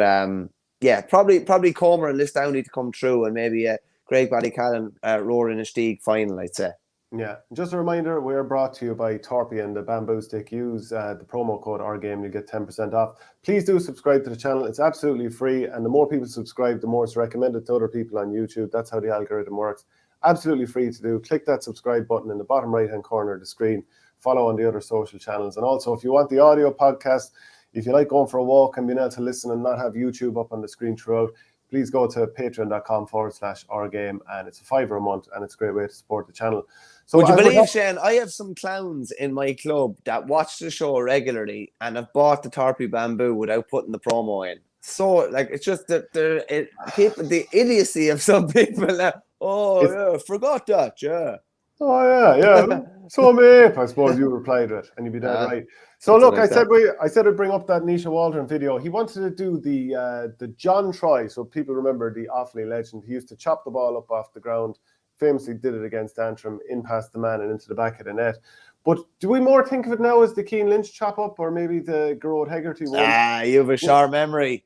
yeah, probably Comer and Lisdowney to come through, and maybe Greg Ballycallan Roar in a Stieg final, I'd say. Yeah, just a reminder, we're brought to you by Torpy and the Bamboo Stick. Use the promo code OurGame, you get 10% off. Please do subscribe to the channel. It's absolutely free, and the more people subscribe, the more it's recommended to other people on YouTube. That's how the algorithm works. Absolutely free to do. Click that subscribe button in the bottom right-hand corner of the screen. Follow on the other social channels. And also, if you want the audio podcast, if you like going for a walk and being able to listen and not have YouTube up on the screen throughout, please go to patreon.com/OurGame, and it's $5 a month, and it's a great way to support the channel. So would you believe, Shane, I have some clowns in my club that watch the show regularly and have bought the Torpy Bamboo without putting the promo in. So, like, it's just that the idiocy of some people. Yeah, forgot that, yeah. Oh yeah. So mate, I suppose you replied to it, and you'd be dead right. So look, like I said I'd bring up that Nisha Waldron video. He wanted to do the John Troy, so people remember the Offaly legend. He used to chop the ball up off the ground. Famously did it against Antrim, in past the man and into the back of the net. But do we more think of it now as the Keane Lynch chop up, or maybe the Garrod Hegarty one? You have a sharp memory.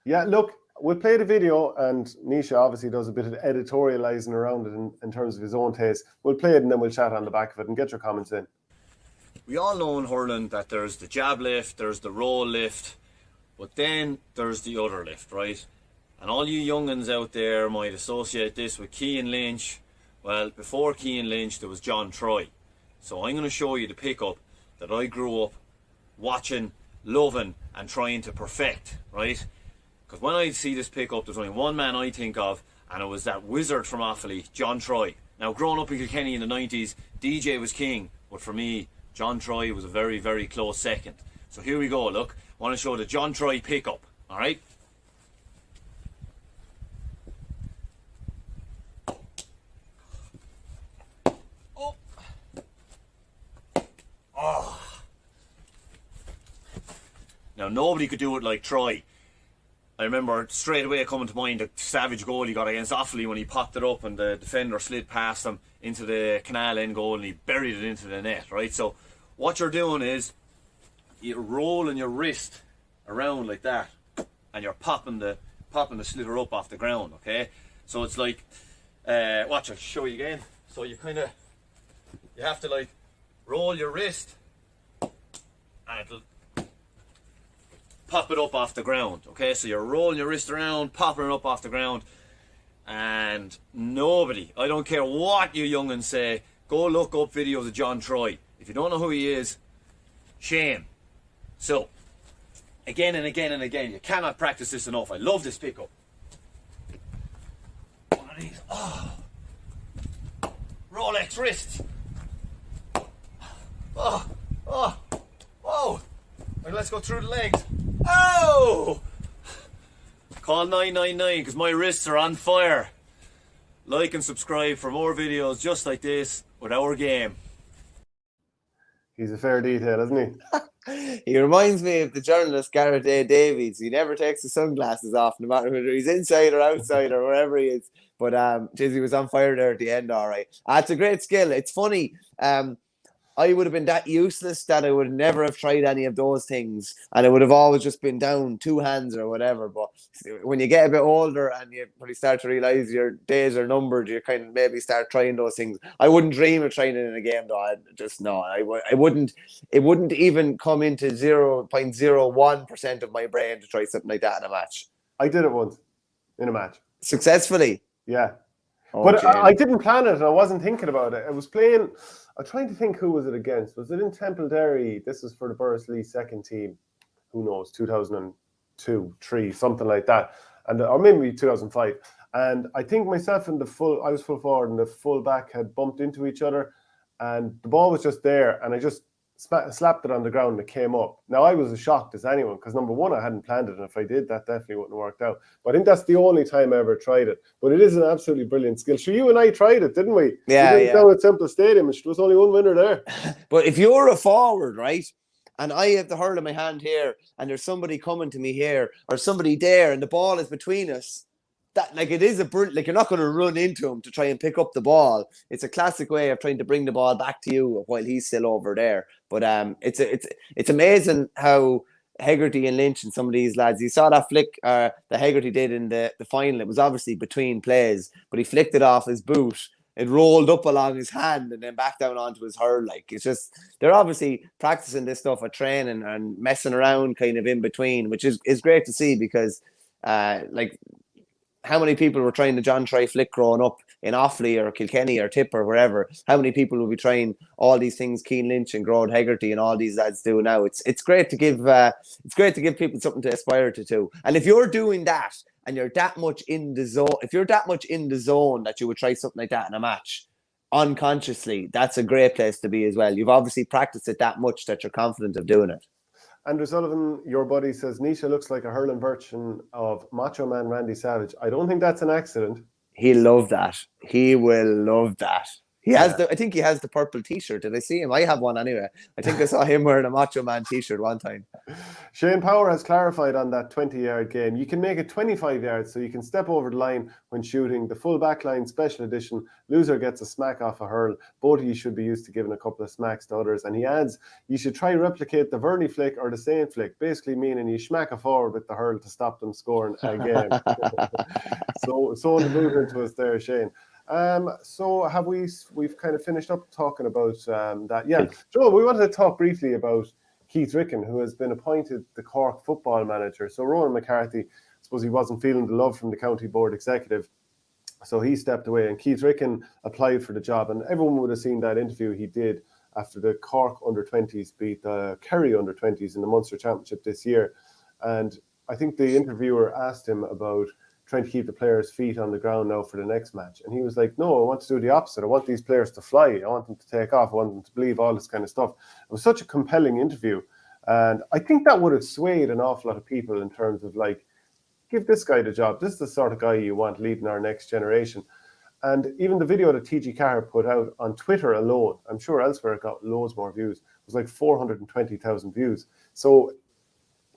Yeah, look, we'll play the video, and Nisha obviously does a bit of editorializing around it in terms of his own taste. We'll play it and then we'll chat on the back of it and get your comments in. We all know in hurling that there's the jab lift, there's the roll lift, but then there's the other lift, right? And all you young'uns out there might associate this with Keane Lynch. Well, before Keane Lynch, there was John Troy. So I'm going to show you the pickup that I grew up watching, loving, and trying to perfect, right? Because when I see this pickup, there's only one man I think of, and it was that wizard from Offaly, John Troy. Now, growing up in Kilkenny in the 90s, DJ was king, but for me, John Troy was a very, very close second. So here we go, look. I want to show the John Troy pickup, all right? Oh. Now, nobody could do it like Troy. I remember straight away coming to mind the savage goal he got against Offaly when he popped it up and the defender slid past him into the canal end goal and he buried it into the net, right? So what you're doing is you're rolling your wrist around like that and you're popping the slitter up off the ground, okay? So it's like, watch, I'll show you again. So you have to like roll your wrist and it'll pop it up off the ground, okay? So you're rolling your wrist around, popping it up off the ground, and nobody, I don't care what you young'uns say, go look up videos of John Troy. If you don't know who he is, shame. So, again and again and again, you cannot practice this enough. I love this pickup. One of these, Rolex wrists. Oh, Right, let's go through the legs. Oh! Call 999 because my wrists are on fire. Like and subscribe for more videos just like this with Our Game. He's a fair detail, isn't he? He reminds me of the journalist Gareth A. Davies. He never takes his sunglasses off, no matter whether he's inside or outside or wherever he is. But he was on fire there at the end, all right. It's a great skill. It's funny. I would have been that useless that I would never have tried any of those things, and I would have always just been down 2 hands or whatever. But when you get a bit older and you probably start to realize your days are numbered, you kind of maybe start trying those things. I wouldn't dream of trying it in a game, though. I wouldn't. It wouldn't even come into 0.01% of my brain to try something like that in a match. I did it once in a match. Successfully? Yeah. Oh, but I didn't plan it, and I wasn't thinking about it. I was playing. I'm trying to think who was it against. Was it in Templederry? This is for the Bursley second team. Who knows? 2002, 3, something like that, and or maybe 2005. And I think myself and I was full forward, and the full back had bumped into each other, and the ball was just there, and I just slapped it on the ground and it came up. Now, I was as shocked as anyone because, number one, I hadn't planned it, and if I did, that definitely wouldn't have worked out. But I think that's the only time I ever tried it. But it is an absolutely brilliant skill. Sure, you and I tried it, didn't we? Yeah, we did it down at Temple Stadium, and there was only one winner there. But if you're a forward, right, and I have the hurl in my hand here, and there's somebody coming to me here, or somebody there, and the ball is between us, that, like, it is a brilliant, like, you're not going to run into him to try and pick up the ball. It's a classic way of trying to bring the ball back to you while he's still over there. But it's amazing how Hegarty and Lynch and some of these lads, you saw that flick that Hegarty did in the final. It was obviously between plays, but he flicked it off his boot. It rolled up along his hand and then back down onto his hurl. Like, it's just, they're obviously practicing this stuff at training and messing around kind of in between, which is great to see because like, how many people were trying the John Try flick growing up in Offaly or Kilkenny or Tip or wherever? How many people will be trying all these things Keane Lynch and Grode Hegarty and all these lads do now? It's great to give people something to aspire to too. And if you're doing that and you're that much in the zone, if you're that much in the zone that you would try something like that in a match unconsciously, that's a great place to be as well. You've obviously practiced it that much that you're confident of doing it. Andrew Sullivan, your buddy, says Nisha looks like a hurling version of Macho Man Randy Savage. I don't think that's an accident. He'll love that. He will love that. He has I think he has the purple t-shirt. Did I see him? I have one anyway. I think I saw him wearing a Macho Man t-shirt one time. Shane Power has clarified on that 20-yard game. You can make it 25 yards, so you can step over the line when shooting. The full back line special edition. Loser gets a smack off a hurl. Both of you should be used to giving a couple of smacks to others. And he adds, you should try replicate the Verney flick or the Saint flick, basically meaning you smack a forward with the hurl to stop them scoring again. so on the movement to us there, Shane. So we've kind of finished up talking about that. Yeah, Joe, we wanted to talk briefly about Keith Ricken, who has been appointed the Cork football manager. So Ronan McCarthy, I suppose he wasn't feeling the love from the county board executive, so he stepped away, and Keith Ricken applied for the job. And everyone would have seen that interview he did after the Cork under-20s beat the Kerry under-20s in the Munster Championship this year. And I think the interviewer asked him about trying to keep the players' feet on the ground now for the next match. And he was like, no, I want to do the opposite. I want these players to fly. I want them to take off. I want them to believe, all this kind of stuff. It was such a compelling interview. And I think that would have swayed an awful lot of people in terms of, like, give this guy the job. This is the sort of guy you want leading our next generation. And even the video that TG Carr put out on Twitter alone, I'm sure elsewhere it got loads more views. It was like 420,000 views. So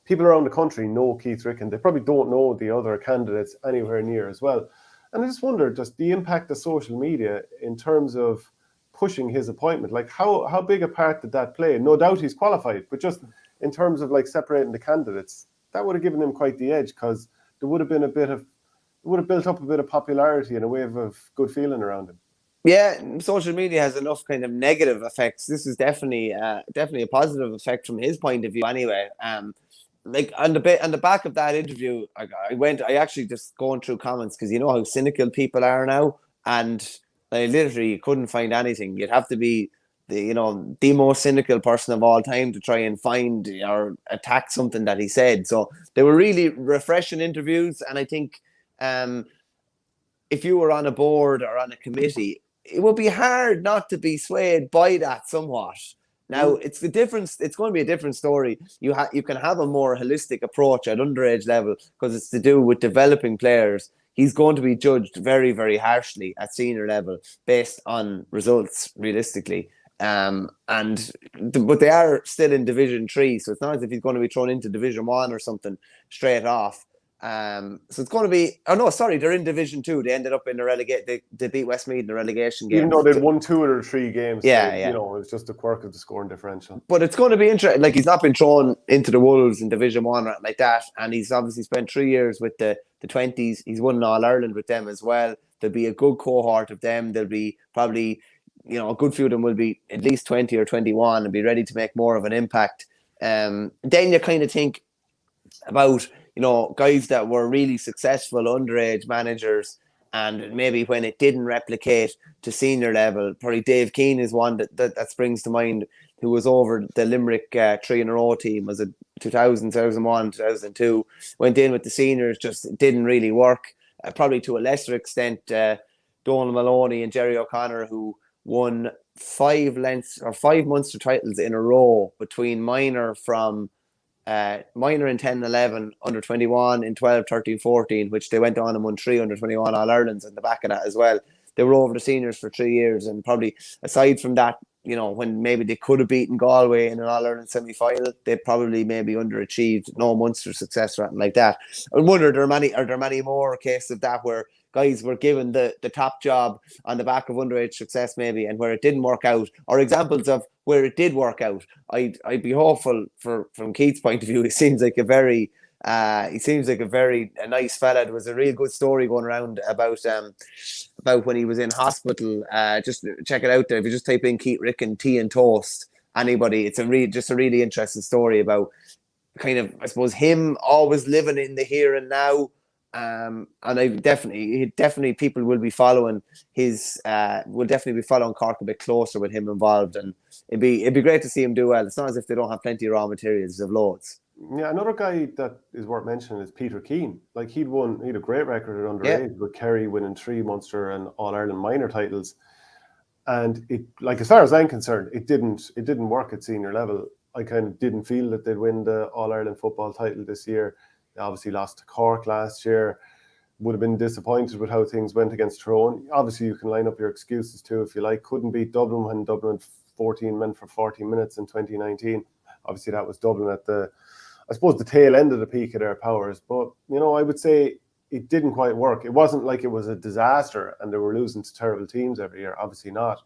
people around the country know Keith Ricken. They probably don't know the other candidates anywhere near as well. And I just wonder, just the impact of social media in terms of pushing his appointment. Like, how big a part did that play? No doubt he's qualified, but just in terms of, like, separating the candidates, that would have given him quite the edge, because there would have been it would have built up a bit of popularity and a wave of good feeling around him. Yeah, social media has enough kind of negative effects. This is definitely a positive effect from his point of view anyway. Like, on the back of that interview, I actually just going through comments, because you know how cynical people are now, and I literally couldn't find anything. You'd have to be the most cynical person of all time to try and find or attack something that he said. So they were really refreshing interviews, and I think if you were on a board or on a committee, it would be hard not to be swayed by that somewhat. Now it's the difference. It's going to be a different story. You can have a more holistic approach at underage level because it's to do with developing players. He's going to be judged very, very harshly at senior level based on results, realistically. But they are still in Division 3, so it's not as if he's going to be thrown into Division 1 or something straight off. So it's going to be. Oh no, sorry, they're in Division 2. They ended up in the relegate. They beat Westmeath in the relegation game. Even though they'd won 2 of their 3 games, yeah. You know, it's just a quirk of the scoring differential. But it's going to be interesting. Like, he's not been thrown into the Wolves in Division 1 or like that, and he's obviously spent 3 years with the 20s. He's won All Ireland with them as well. There'll be a good cohort of them. There'll be probably, you know, a good few of them will be at least 20 or 21 and be ready to make more of an impact. Then you kind of think about, you know, guys that were really successful underage managers, and maybe when it didn't replicate to senior level, probably Dave Keane is one that springs to mind, who was over the Limerick 3 in a row team, was it 2000, 2001, 2002, went in with the seniors, just didn't really work. Probably to a lesser extent, Donal Maloney and Jerry O'Connor, who won 5 Munster titles in a row between minor in 10 11, under 21 in 12 13 14, which they went on and won 3 under 21 All Irelands at the back of that as well. They were over the seniors for 3 years, and probably aside from that, you know, when maybe they could have beaten Galway in an All Ireland semi-final, they probably maybe underachieved. No Munster success or anything like that. I wonder, are there many more cases of that where guys were given the top job on the back of underage success maybe, and where it didn't work out, or examples of where it did work out? I'd be hopeful from Keith's point of view. He seems like a very nice fella. There was a real good story going around about when he was in hospital. Just check it out there. If you just type in Keith Ricken tea and toast, anybody, it's just a really interesting story about kind of, I suppose, him always living in the here and now. And I definitely people will be following Cork a bit closer with him involved, and it'd be great to see him do well. It's not as if they don't have plenty of raw materials, they have loads. Yeah, another guy that is worth mentioning is Peter Keane. Like, he had a great record at underage with Kerry, winning 3 Munster and All Ireland minor titles. And it, like, as far as I'm concerned, it didn't work at senior level. I kind of didn't feel that they'd win the All Ireland football title this year. They obviously lost to Cork last year. Would have been disappointed with how things went against Tyrone. Obviously, you can line up your excuses too if you like. Couldn't beat Dublin when Dublin had 14 men for 40 minutes in 2019. Obviously, that was Dublin at the tail end of the peak of their powers. But, you know, I would say it didn't quite work. It wasn't like it was a disaster and they were losing to terrible teams every year. Obviously not.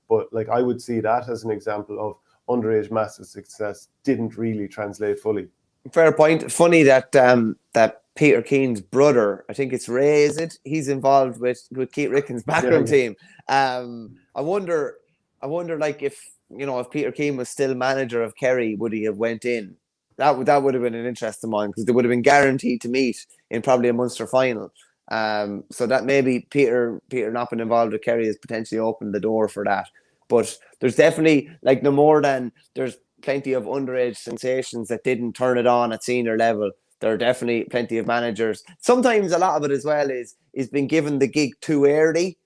But, like, I would see that as an example of underage massive success didn't really translate fully. Fair point. Funny that that Peter Keane's brother, I think it's Ray, is it? He's involved with Keith Ricken's backroom team. I wonder, like, if Peter Keane was still manager of Kerry, would he have went in? That would have been an interest of mine, because they would have been guaranteed to meet in probably a Munster final. So that maybe Peter not being involved with Kerry has potentially opened the door for that. But there's definitely, like, no more than there's plenty of underage sensations that didn't turn it on at senior level. There are definitely plenty of managers. Sometimes a lot of it as well is being given the gig too early.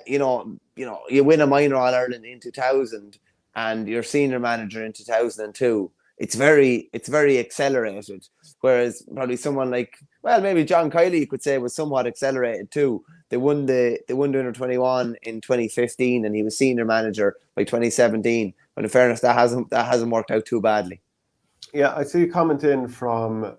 You win a minor All Ireland in 2000 and you're senior manager in 2002. It's very accelerated. Whereas probably someone like, well, maybe John Kiley, you could say, was somewhat accelerated too. They won the under 21 in 2015, and he was senior manager by 2017. But in fairness, that hasn't worked out too badly. Yeah, I see a comment in from,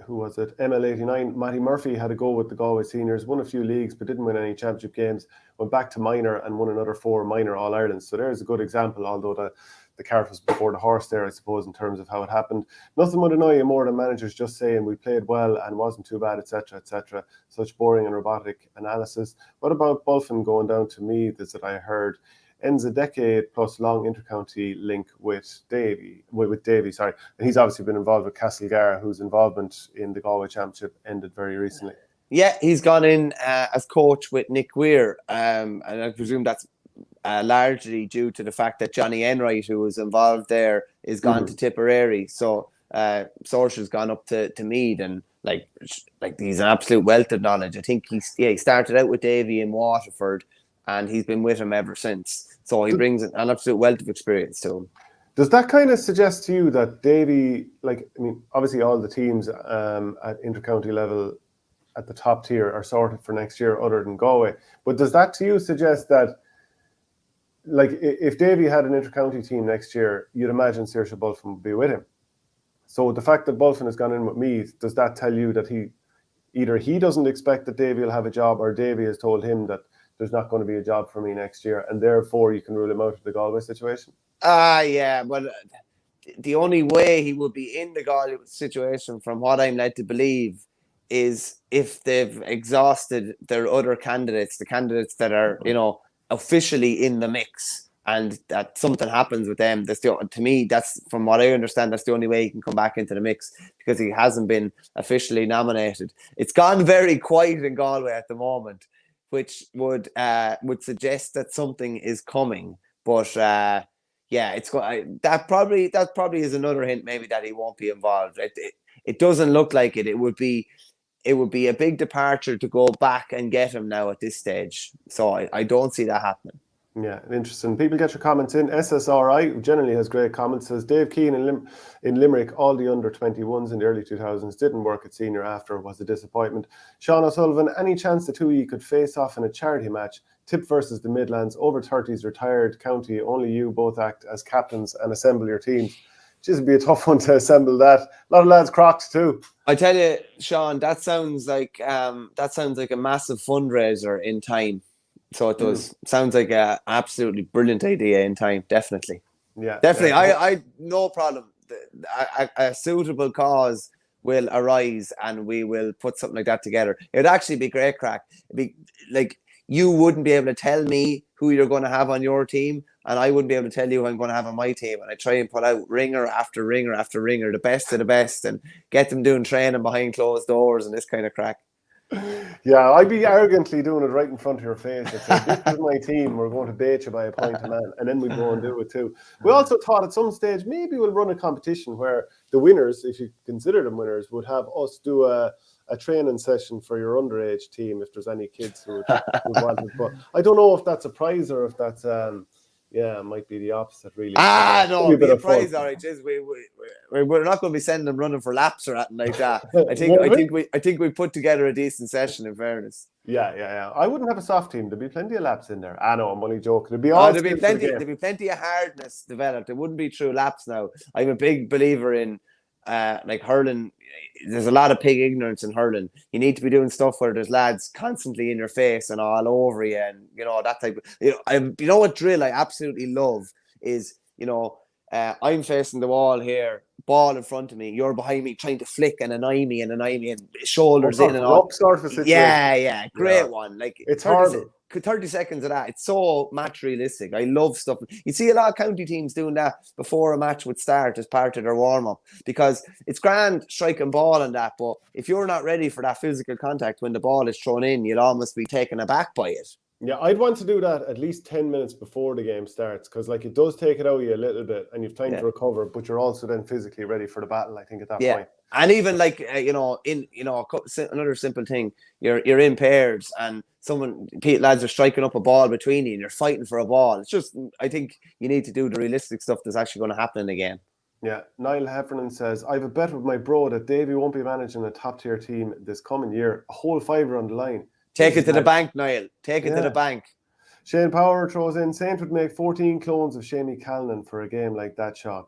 who was it? ML89. Marty Murphy had a go with the Galway seniors, won a few leagues, but didn't win any championship games. Went back to minor and won another 4 minor All Irelands. So there's a good example, although the cart was before the horse there, I suppose, in terms of how it happened. Nothing would annoy you more than managers just saying we played well and wasn't too bad, etc., etc. Such boring and robotic analysis. What about Bulfin going down to Meath, is that I heard, ends a decade plus long intercounty link with Davy, sorry. And he's obviously been involved with Castlegar, whose involvement in the Galway Championship ended very recently. Yeah, he's gone in as coach with Nick Weir, and I presume that's largely due to the fact that Johnny Enright, who was involved there, is gone to Tipperary. So Sorcer's gone up to Meath, and like he's an absolute wealth of knowledge. I think he started out with Davy in Waterford, and he's been with him ever since. So he brings an absolute wealth of experience to him. Does that kind of suggest to you that Davy, like, I mean, obviously all the teams at inter-county level at the top tier are sorted for next year other than Galway, but does that to you suggest that, like, if Davy had an inter-county team next year, you'd imagine Saoirse Bulfin would be with him? So the fact that Bulfin has gone in with Meath, does that tell you that he doesn't expect that Davy will have a job, or Davy has told him that there's not going to be a job for me next year, and therefore you can rule him out of the Galway situation? Yeah, but the only way he would be in the Galway situation, from what I'm led to believe, is if they've exhausted their other candidates, the candidates that are, officially in the mix, and that something happens with them. To me, that's, from what I understand, that's the only way he can come back into the mix, because he hasn't been officially nominated. It's gone very quiet in Galway at the moment, which would suggest that something is coming. But that probably is another hint, maybe, that he won't be involved. It doesn't look like it. It would be a big departure to go back and get him now at this stage. So I don't see that happening. Yeah, interesting. People get your comments in. SSRI, who generally has great comments, says Dave Keane in Limerick, all the under-21s in the early 2000s didn't work at senior after, was a disappointment. Sean O'Sullivan, any chance the two of you could face off in a charity match? Tip versus the Midlands, over 30s, retired county, only you both act as captains and assemble your teams. Just would be a tough one to assemble that. A lot of lads crocked too. I tell you, Sean, that sounds like a massive fundraiser in time. So it does. Sounds like a absolutely brilliant idea in time. Definitely. Yeah. Definitely. I no problem. A suitable cause will arise, and we will put something like that together. It would actually be great crack. It'd be like, you wouldn't be able to tell me who you're going to have on your team, and I wouldn't be able to tell you who I'm going to have on my team. And I try and put out ringer after ringer after ringer, the best of the best, and get them doing training behind closed doors and this kind of crack. Yeah, I'd be arrogantly doing it right in front of your face. I'd say, this is my team, we're going to bait you by a point a man, and then we'd go and do it too. We also thought at some stage maybe we'll run a competition where the winners, if you consider them winners, would have us do a training session for your underage team if there's any kids who would want it. But I don't know if that's a prize or if that's it might be the opposite, really. No, it'd be a prize, all right. We're not going to be sending them running for laps or anything like that. I think we put together a decent session, in fairness. Yeah. I wouldn't have a soft team. There'd be plenty of laps in there. I know, I'm only joking. There'd be plenty of hardness developed. It wouldn't be true laps now. I'm a big believer in like hurling. There's a lot of pig ignorance in hurling. You need to be doing stuff where there's lads constantly in your face and all over you, and that type of, what drill I absolutely love is, I'm facing the wall here, ball in front of me, you're behind me trying to flick and annoy me and shoulders in and all. Great one. Like, it's hard. 30 seconds of that. It's so match realistic. I love stuff. You see a lot of county teams doing that before a match would start as part of their warm-up, because it's grand striking ball and that, but if you're not ready for that physical contact when the ball is thrown in, you'll almost be taken aback by it. Yeah, I'd want to do that at least 10 minutes before the game starts, because like it does take it out of you a little bit and you've time to recover, but you're also then physically ready for the battle, I think, at that point. And even like, another simple thing, you're in pairs and lads are striking up a ball between you and you're fighting for a ball. It's just, I think you need to do the realistic stuff that's actually going to happen in the game. Yeah, Niall Heffernan says, I have a bet with my bro that Davy won't be managing a top tier team this coming year. A whole fiver on the line. Take it to the bank, Niall. Take it to the bank. Shane Power throws in, Saint would make 14 clones of Shamie Callanan for a game like that, Sean.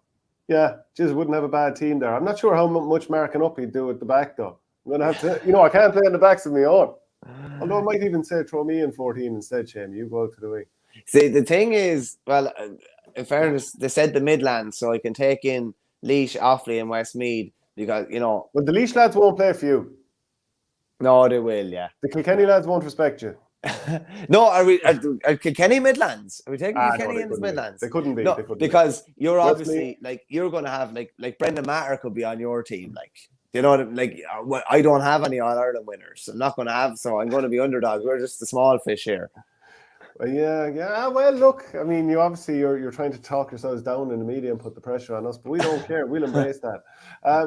Yeah, just wouldn't have a bad team there. I'm not sure how much marking up he'd do at the back, though. I'm going to have to, I can't play in the backs of my own. Although I might even say throw me in 14 instead, Shane. You go out to the wing. See, the thing is, well, in fairness, they said the Midlands, so I can take in Laois, Offaly and Westmeath because, Well, the Laois lads won't play for you. No, they will, yeah. The Kilkenny lads won't respect you. No, are Kilkenny Midlands? Are we taking Kilkenny in the Midlands? They couldn't be. No, because you're obviously, you're going to have, like Brendan Matter could be on your team, like. You know, like, I don't have any All-Ireland winners. I'm not going to have, so I'm going to be underdogs. We're just the small fish here. Yeah. Well, look, I mean, you're trying to talk yourselves down in the media and put the pressure on us, but we don't care. We'll embrace that.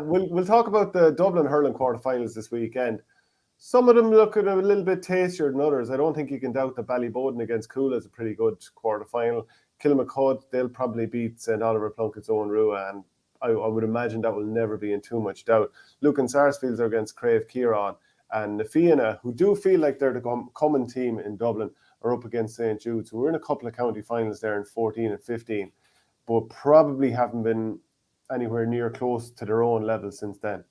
We'll talk about the Dublin hurling quarterfinals this weekend. Some of them look a little bit tastier than others. I don't think you can doubt that Ballyboden against Coola is a pretty good quarterfinal. Kilmacud, they'll probably beat St. Oliver Plunkett's own Rua, and I would imagine that will never be in too much doubt. Lucan Sarsfields are against Crave Kieran, and Fianna, who do feel like they're the common team in Dublin, are up against St. Jude's. We're in a couple of county finals there in 14 and 15, but probably haven't been anywhere near close to their own level since then.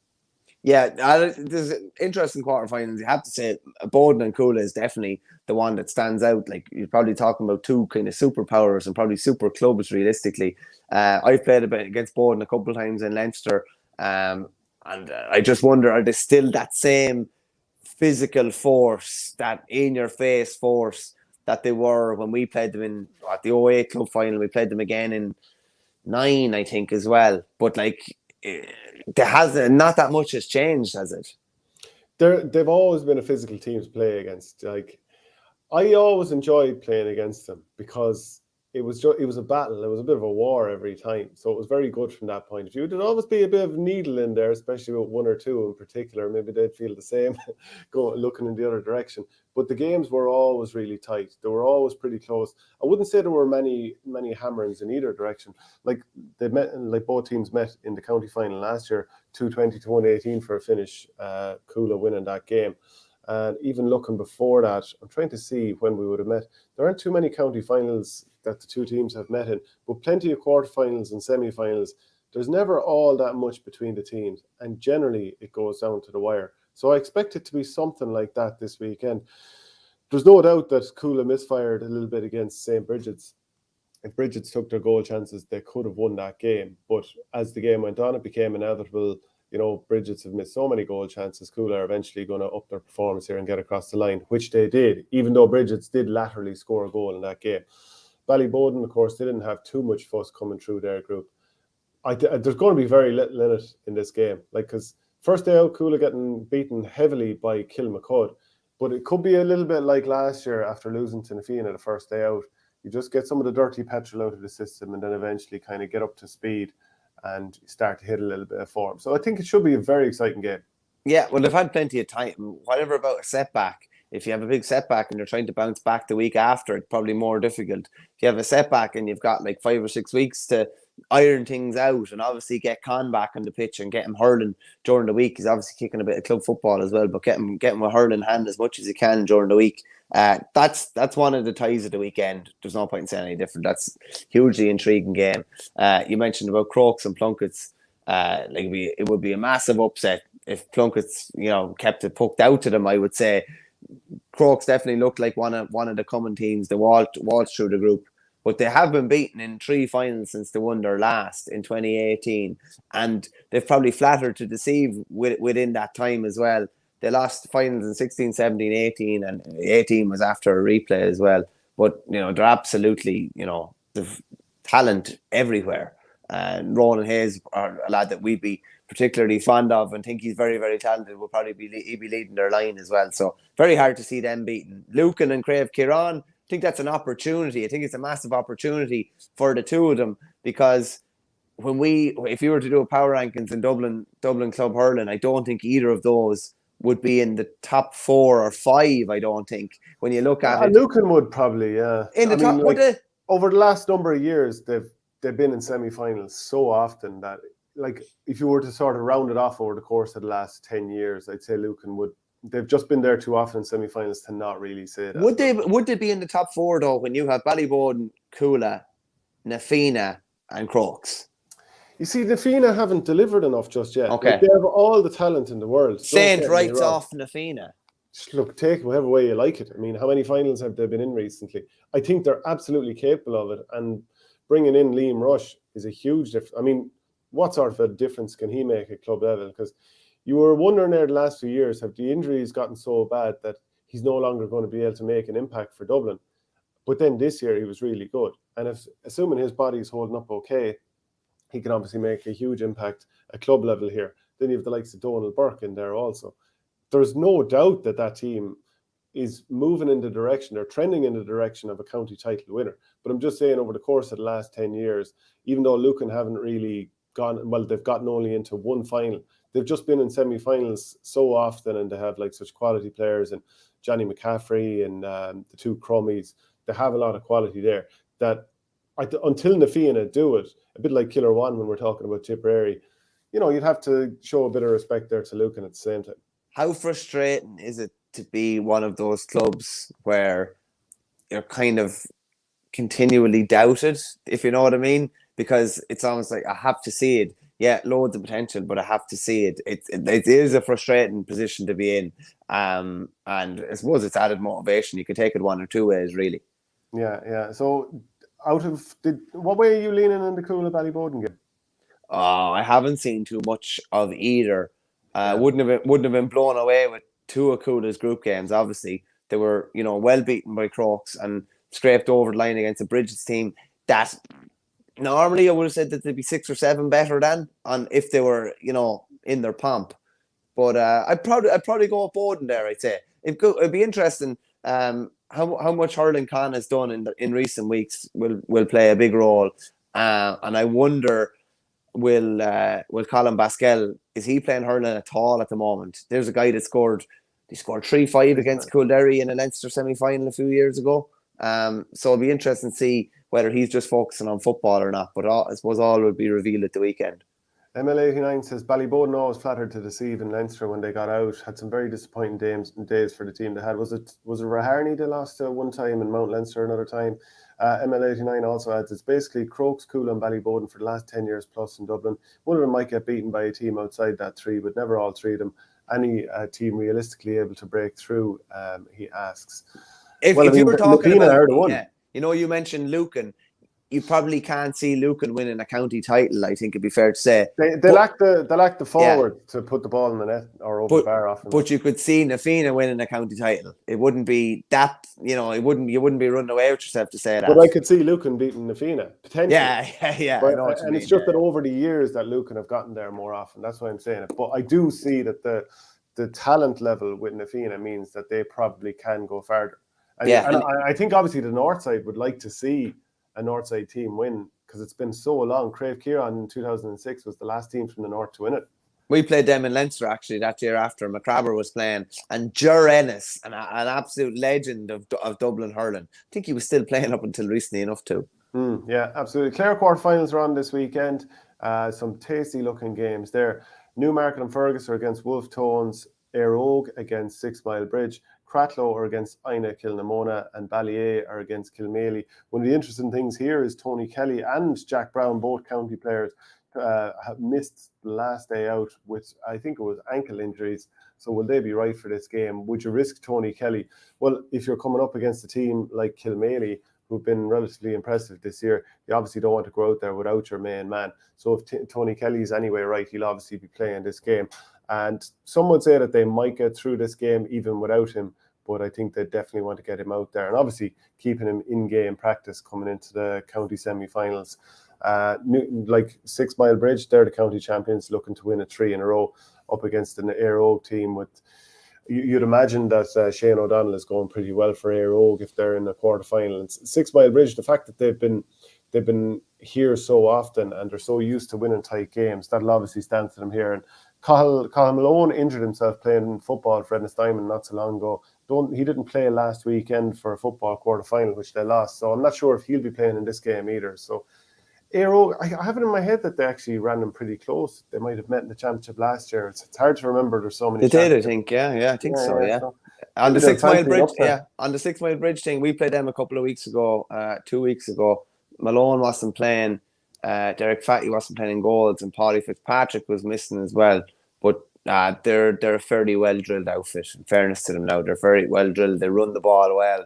Yeah, there's interesting quarterfinals. You have to say Bowden and Coola is definitely the one that stands out. Like, you're probably talking about two kind of superpowers and probably super clubs realistically. I've played a bit against Bowden a couple of times in Leinster, and I just wonder, are they still that same physical force, that in-your-face force that they were when we played them in at the 08 club final? We played them again in 9, I think, as well. But like, there has not that much has changed, has it? They've always been a physical team to play against. Like, I always enjoyed playing against them because it was a battle. It was a bit of a war every time, so it was very good from that point of view. There'd always be a bit of needle in there, especially with one or two in particular. Maybe they'd feel the same, looking in the other direction. But the games were always really tight. They were always pretty close. I wouldn't say there were many hammerings in either direction. Like, both teams met in the county final last year, 220 to 118 for a finish. Coola winning that game. And even looking before that, I'm trying to see when we would have met. There aren't too many county finals that the two teams have met in, but plenty of quarterfinals and semi-finals. There's never all that much between the teams, and generally it goes down to the wire. So I expect it to be something like that this weekend. There's no doubt that Coola misfired a little bit against St. Bridget's. If Bridget's took their goal chances, they could have won that game. But as the game went on, it became inevitable. You know, Bridget's have missed so many goal chances. Coola are eventually going to up their performance here and get across the line, which they did, even though Bridget's did laterally score a goal in that game. Ballyboden, of course, they didn't have too much fuss coming through their group. There's going to be very little in it in this game. Like, because first day out, Coola getting beaten heavily by Kilmacud. But it could be a little bit like last year after losing to Nafina the first day out. You just get some of the dirty petrol out of the system and then eventually kind of get up to speed and start to hit a little bit of form. So I think it should be a very exciting game. Yeah, well, they've had plenty of time. Whatever about a setback. If you have a big setback and you're trying to bounce back the week after, it's probably more difficult. If you have a setback and you've got like 5 or 6 weeks to iron things out and obviously get Con back on the pitch and get him hurling during the week. He's obviously kicking a bit of club football as well, but get him a hurling hand as much as he can during the week. That's one of the ties of the weekend. There's no point in saying any different. That's hugely intriguing game. You mentioned about Crokes and Plunketts. It would be a massive upset if Plunkett's, kept it poked out to them. I would say Crokes definitely looked like one of the common teams. They waltzed through the group, but they have been beaten in 3 finals since they won their last in 2018, and they've probably flattered to deceive within that time as well. They lost finals in 16, 17, 18, and 18 was after a replay as well. But they're absolutely they've talent everywhere. And Ronan Hayes, are a lad that we'd be particularly fond of and think he's very, very talented, will probably be leading their line as well. So very hard to see them beaten. Lucan and Crave Kieran, I think that's an opportunity. I think it's a massive opportunity for the two of them, because if you were to do a power rankings in Dublin Club Hurling, I don't think either of those would be in the top 4 or 5. I don't think, when you look at it. Lucan would probably, yeah. In the top, over the last number of years, they've been in semi-finals so often that, like, if you were to sort of round it off over the course of the last 10 years, I'd say Lucan would. They've just been there too often in semi-finals to not really say that. Would they be in the top 4 though when you have Ballyboden, Coola, Nafina, and Crokes? You see, Nafina haven't delivered enough just yet. Okay. Like, they have all the talent in the world. Saint writes off Nafina. Look, take it whatever way you like it. I mean, how many finals have they been in recently? I think they're absolutely capable of it, and bringing in Liam Rush is a huge difference. I mean, what sort of a difference can he make at club level? Because you were wondering there the last few years, have the injuries gotten so bad that he's no longer going to be able to make an impact for Dublin? But then this year he was really good. And assuming his body's holding up okay, he can obviously make a huge impact at club level here. Then you have the likes of Donald Burke in there also. There's no doubt that team is moving in the direction, they're trending in the direction of a county title winner. But I'm just saying, over the course of the last 10 years, even though Lucan haven't really they've gotten only into 1 final, they've just been in semi-finals so often, and they have like such quality players, and Johnny McCaffrey and the 2 Crummies. They have a lot of quality there, that until Na Fianna do it, a bit like Killer One when we're talking about Tipperary, you'd have to show a bit of respect there to Lucan at the same time. How frustrating is it to be one of those clubs where you're kind of continually doubted, if you know what I mean? Because it's almost like I have to see it. Yeah, loads of potential, but I have to see it. It is a frustrating position to be in. And I suppose it's added motivation. You can take it one or two ways, really. Yeah. So what way are you leaning in the Coola Ballyboden game? Oh, I haven't seen too much of either. Wouldn't have been blown away with two of Coola's group games. Obviously, they were well beaten by Crokes and scraped over the line against the Bridges team that normally I would have said that they'd be 6 or 7 better than on if they were in their pomp. But I'd probably go with Boden there. I'd say it'd be interesting. How much hurling Con has done in recent weeks will play a big role, and I wonder. Will Colin Basquel, is he playing hurling at all at the moment? There's a guy that scored 3-5 against Kildare in a Leinster semi-final a few years ago. So it'll be interesting to see whether he's just focusing on football or not. But I suppose all will be revealed at the weekend. ML89 says Ballyboden always flattered to deceive in Leinster when they got out. Had some very disappointing days for the team they had. Was it Raharney they lost one time and Mount Leinster another time? ML89 also adds it's basically Crokes, Coola and Ballyboden for the last 10 years plus in Dublin. One of them might get beaten by a team outside that three, but never all three of them. Any team realistically able to break through, he asks. If you were talking about, you mentioned Lucan. You probably can't see Lucan winning a county title. I think it'd be fair to say they lack the forward to put the ball in the net or over the bar off. But you could see Na Fianna winning a county title. It wouldn't be that. You wouldn't be running away with yourself to say that. But I could see Lucan beating Na Fianna potentially. Yeah. But, and it's just that over the years that Lucan have gotten there more often. That's why I'm saying it. But I do see that the talent level with Na Fianna means that they probably can go farther. And I think obviously the north side would like to see a Northside team win because it's been so long. Crave Kieran in 2006 was the last team from the north to win it. We played them in Leinster actually that year after McCrabber was playing, and Ger Ennis, an absolute legend of Dublin hurling. I think he was still playing up until recently enough too. Yeah, absolutely. Clare quarterfinals are on this weekend. Some tasty looking games there. Newmarket and Fergus are against Wolf Tones, Aerogue against 6 Mile Bridge, Cratloe are against Ina Kilnamona, and Ballyea are against Kilmaley. One of the interesting things here is Tony Kelly and Jack Brown, both county players, have missed the last day out with, I think it was ankle injuries. So will they be right for this game? Would you risk Tony Kelly? Well, if you're coming up against a team like Kilmaley, who've been relatively impressive this year, you obviously don't want to go out there without your main man. So if Tony Kelly's anyway right, he'll obviously be playing this game. And some would say that they might get through this game even without him, but I think they definitely want to get him out there and obviously keeping him in game practice coming into the county semi-finals. Like 6 Mile Bridge, they're the county champions looking to win 3 in a row up against an Aerogue team with. You'd imagine that Shane O'Donnell is going pretty well for Aerogue if they're in the quarterfinal. And 6 Mile Bridge, the fact that they've been here so often and they're so used to winning tight games, that'll obviously stand to them here. And Cathal Malone injured himself playing football for Ennis Diamond not so long ago. He didn't play last weekend for a football quarterfinal, which they lost. So I'm not sure if he'll be playing in this game either. So Aerogue, I have it in my head that they actually ran them pretty close. They might have met in the championship last year. It's hard to remember. There's so many. They did, I think. Yeah, I think so. Yeah. On the 6 Mile Bridge, on the 6 Mile Bridge thing, we played them a couple of weeks ago, 2 weeks ago. Malone wasn't playing. Derek Fatty wasn't playing in goals, and Paulie Fitzpatrick was missing as well. But they're a fairly well drilled outfit. In fairness to them, now they're very well drilled. They run the ball well.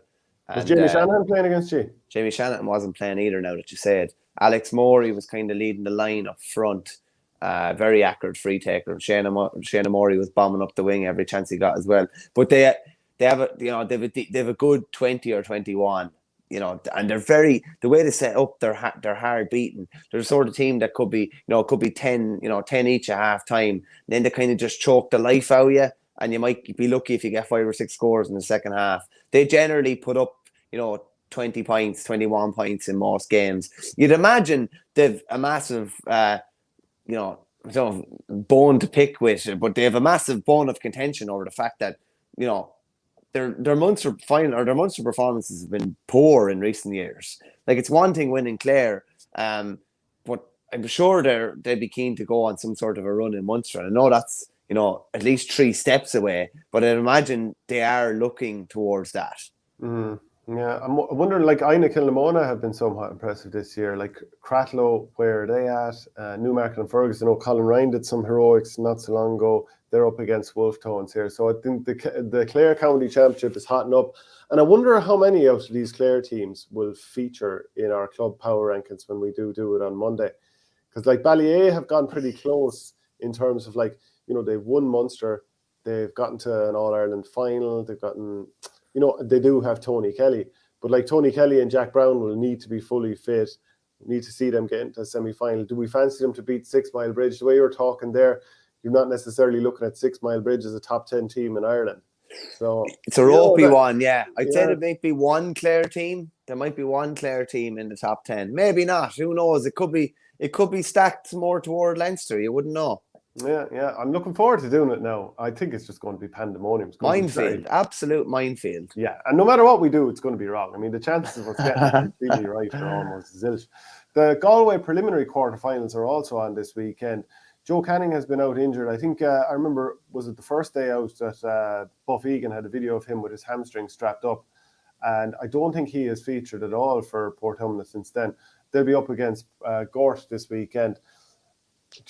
Was Jamie Shanahan playing against you? Jamie Shanahan wasn't playing either. Now that you say it, Alex Morey was kind of leading the line up front. Very accurate free taker. Shana Morey was bombing up the wing every chance he got as well. But they have a good 20 or 21. And they're the way they set up, they're hard beaten. They're the sort of team that could be 10 each at half time. Then they kind of just choke the life out of you, and you might be lucky if you get 5 or 6 scores in the second half. They generally put up, 20 points, 21 points in most games. You'd imagine they've a massive, bone to pick with, but they have a massive bone of contention over the fact that, their Munster final or their Munster performances have been poor in recent years. Like, it's one thing winning Clare, but I'm sure they'd be keen to go on some sort of a run in Munster. And I know that's, you know, at least 3 steps away, but I'd imagine they are looking towards that. Yeah, I'm wondering, like, Aina Kilnamona have been somewhat impressive this year. Like, Cratloe, where are they at? Newmarket and Ferguson. I know Colin Ryan did some heroics not so long ago. They're up against Wolf Tones here. So I think the Clare County Championship is hotting up. And I wonder how many out of these Clare teams will feature in our club power rankings when we do it on Monday. Because, like, Ballyea have gone pretty close in terms of, like, you know, they've won Munster. They've gotten to an All-Ireland final. They've gotten... You know, they do have Tony Kelly, but like Tony Kelly and Jack Brown will need to be fully fit. We need to see them get into a semi-final. Do we fancy them to beat 6 Mile Bridge? The way you're talking there, you're not necessarily looking at 6 Mile Bridge as a top 10 team in Ireland. So it's a ropey one, yeah. I'd say there might be one Clare team. There might be one Clare team in the top 10. Maybe not. Who knows? It could be stacked more toward Leinster. You wouldn't know. Yeah. I'm looking forward to doing it now. I think it's just going to be pandemonium. Minefield, absolute minefield. Yeah, and no matter what we do, it's going to be wrong. I mean, the chances of us getting it completely right are almost zilch. The Galway preliminary quarterfinals are also on this weekend. Joe Canning has been out injured. I think I remember, was it the first day out that Buff Egan had a video of him with his hamstring strapped up, and I don't think he has featured at all for Portumna since then. They'll be up against Gort this weekend.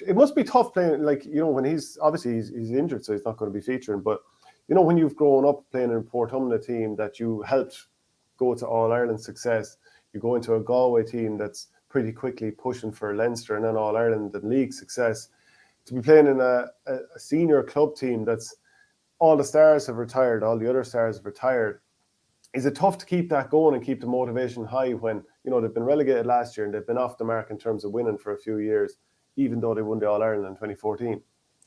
It must be tough playing, like, you know, when he's injured, so he's not going to be featuring. But, you know, when you've grown up playing in a Portumna team that you helped go to All-Ireland success, you go into a Galway team that's pretty quickly pushing for Leinster and then All-Ireland and league success. To be playing in a senior club team that's all the stars have retired, all the other stars have retired, is it tough to keep that going and keep the motivation high when, you know, they've been relegated last year and they've been off the mark in terms of winning for a few years, even though they won the All-Ireland in 2014?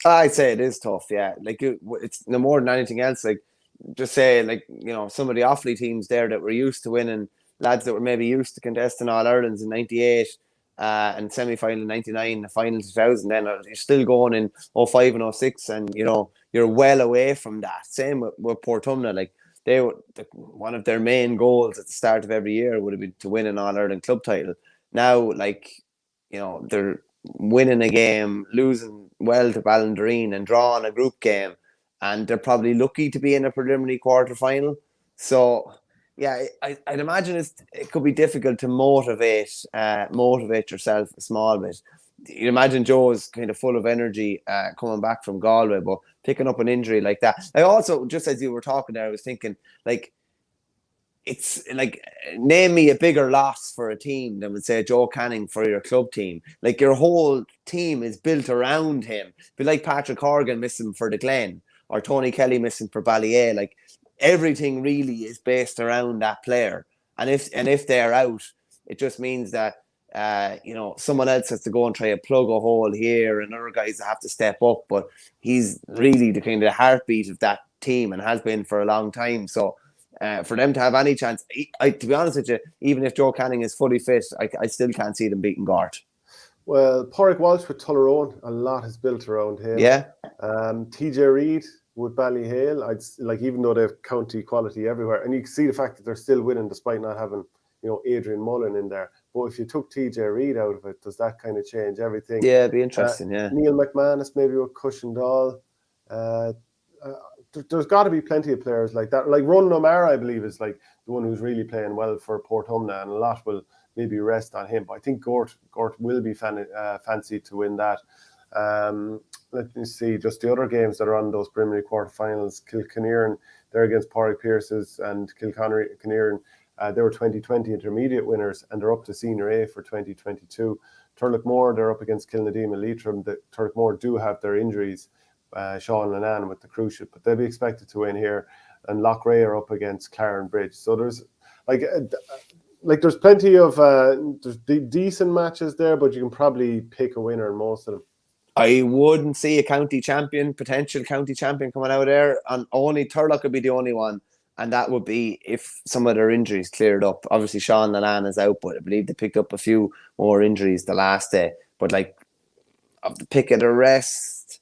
I'd say it is tough, yeah. Like, it's no more than anything else. Like, just say, like, you know, some of the Offaly teams there that were used to winning, lads that were maybe used to contesting All-Irelands in 98 and semi-final in 99, the final 2000, then you're still going in 05 and 06, and, you know, you're well away from that. Same with Portumna. Like, they were, one of their main goals at the start of every year would have been to win an All-Ireland club title. Now, like, you know, they're winning a game, losing well to Ballindereen and drawing a group game, and they're probably lucky to be in a preliminary quarter-final. So, yeah, I'd imagine it could be difficult to motivate yourself a small bit. You imagine Joe's kind of full of energy coming back from Galway, but picking up an injury like that. I also, just as you were talking there, I was thinking, like, it's like, name me a bigger loss for a team than would say Joe Canning for your club team. Like, your whole team is built around him. Be like Patrick Horgan missing for the Glen, or Tony Kelly missing for Ballyea. Like, everything really is based around that player. And if they're out, it just means that you know, someone else has to go and try to plug a hole here, and other guys have to step up. But he's really the kind of heartbeat of that team and has been for a long time. So for them to have any chance, to be honest with you, even if Joe Canning is fully fit, I still can't see them beating Gort. Well, Pádraig Walsh with Tullaroan, a lot is built around him. Yeah. TJ Reid with Ballyhale, like, even though they have county quality everywhere, and you can see the fact that they're still winning despite not having, you know, Adrian Mullen in there. But if you took TJ Reid out of it, does that kind of change everything? Yeah, it'd be interesting, yeah. Neil McManus maybe with Cushendall. There's got to be plenty of players like that. Like Ronan O'Mara, I believe, is like the one who's really playing well for Portumna, and a lot will maybe rest on him. But I think Gort will be fancied to win that. Let me see, just the other games that are on those preliminary quarterfinals. Kilkenny, they're against Pádraig Pearce's, and Kilkenny, they were 2020 intermediate winners, and they're up to Senior A for 2022. Turlockmore, they're up against Kilnadeem and Leitrim. The Turlockmore do have their injuries, Sean Lennon with the cruise ship, but they'll be expected to win here. And Loughrea are up against Claren Bridge. So there's there's plenty of there's decent matches there, but you can probably pick a winner in most of them. I wouldn't see a potential county champion coming out there, and only Turlock would be the only one, and that would be if some of their injuries cleared up. Obviously, Sean Lennon is out, but I believe they picked up a few more injuries the last day. But, like, of the pick of the rest,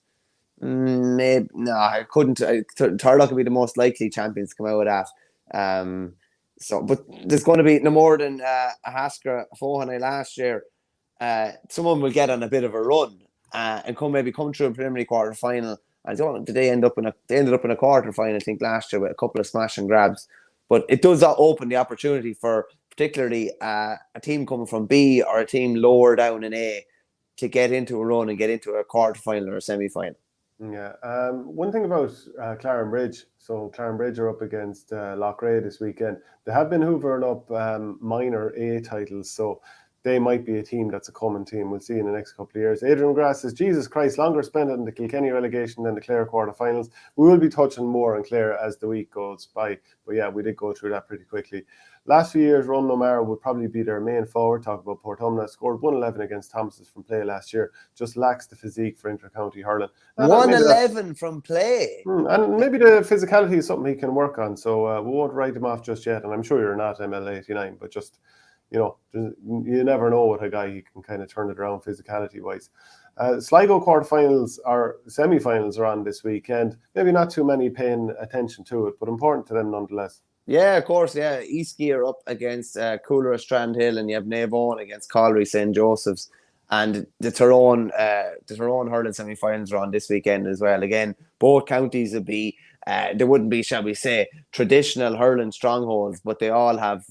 Maybe, no, I couldn't. Turlock would be the most likely champions to come out of that. But there's going to be no more than a Haskell Fohanay last year. Someone will get on a bit of a run and maybe come through a preliminary quarter final. I don't know, they ended up in a quarter final, I think, last year with a couple of smash and grabs. But it does open the opportunity for particularly a team coming from B or a team lower down in A to get into a run and get into a quarter final or a semi final. Yeah. One thing about Clarenbridge. So Clarenbridge are up against Loughrea this weekend. They have been hoovering up minor A titles, so they might be a team that's a common team. We'll see in the next couple of years. Adrian McGrath says, Jesus Christ, longer spent in the Kilkenny relegation than the Clare quarterfinals. We will be touching more on Clare as the week goes by. But yeah, we did go through that pretty quickly. Last few years, Ronan O'Mara would probably be their main forward. Talk about Portumna. Scored 111 against Thomas's from play last year. Just lacks the physique for inter-county hurling. 111 from play. And maybe the physicality is something he can work on. So we won't write him off just yet. And I'm sure you're not ML89, but just, you never know with a guy. He can kind of turn it around physicality-wise. Sligo quarterfinals or semi-finals are on this weekend. Maybe not too many paying attention to it, but important to them nonetheless. Yeah, of course, yeah. Eastgate are up against Cooler Strandhill, and you have Navan against Colliery St. Joseph's. And the Tyrone hurling semi-finals are on this weekend as well. Again, both counties would be, they wouldn't be, shall we say, traditional hurling strongholds, but they all have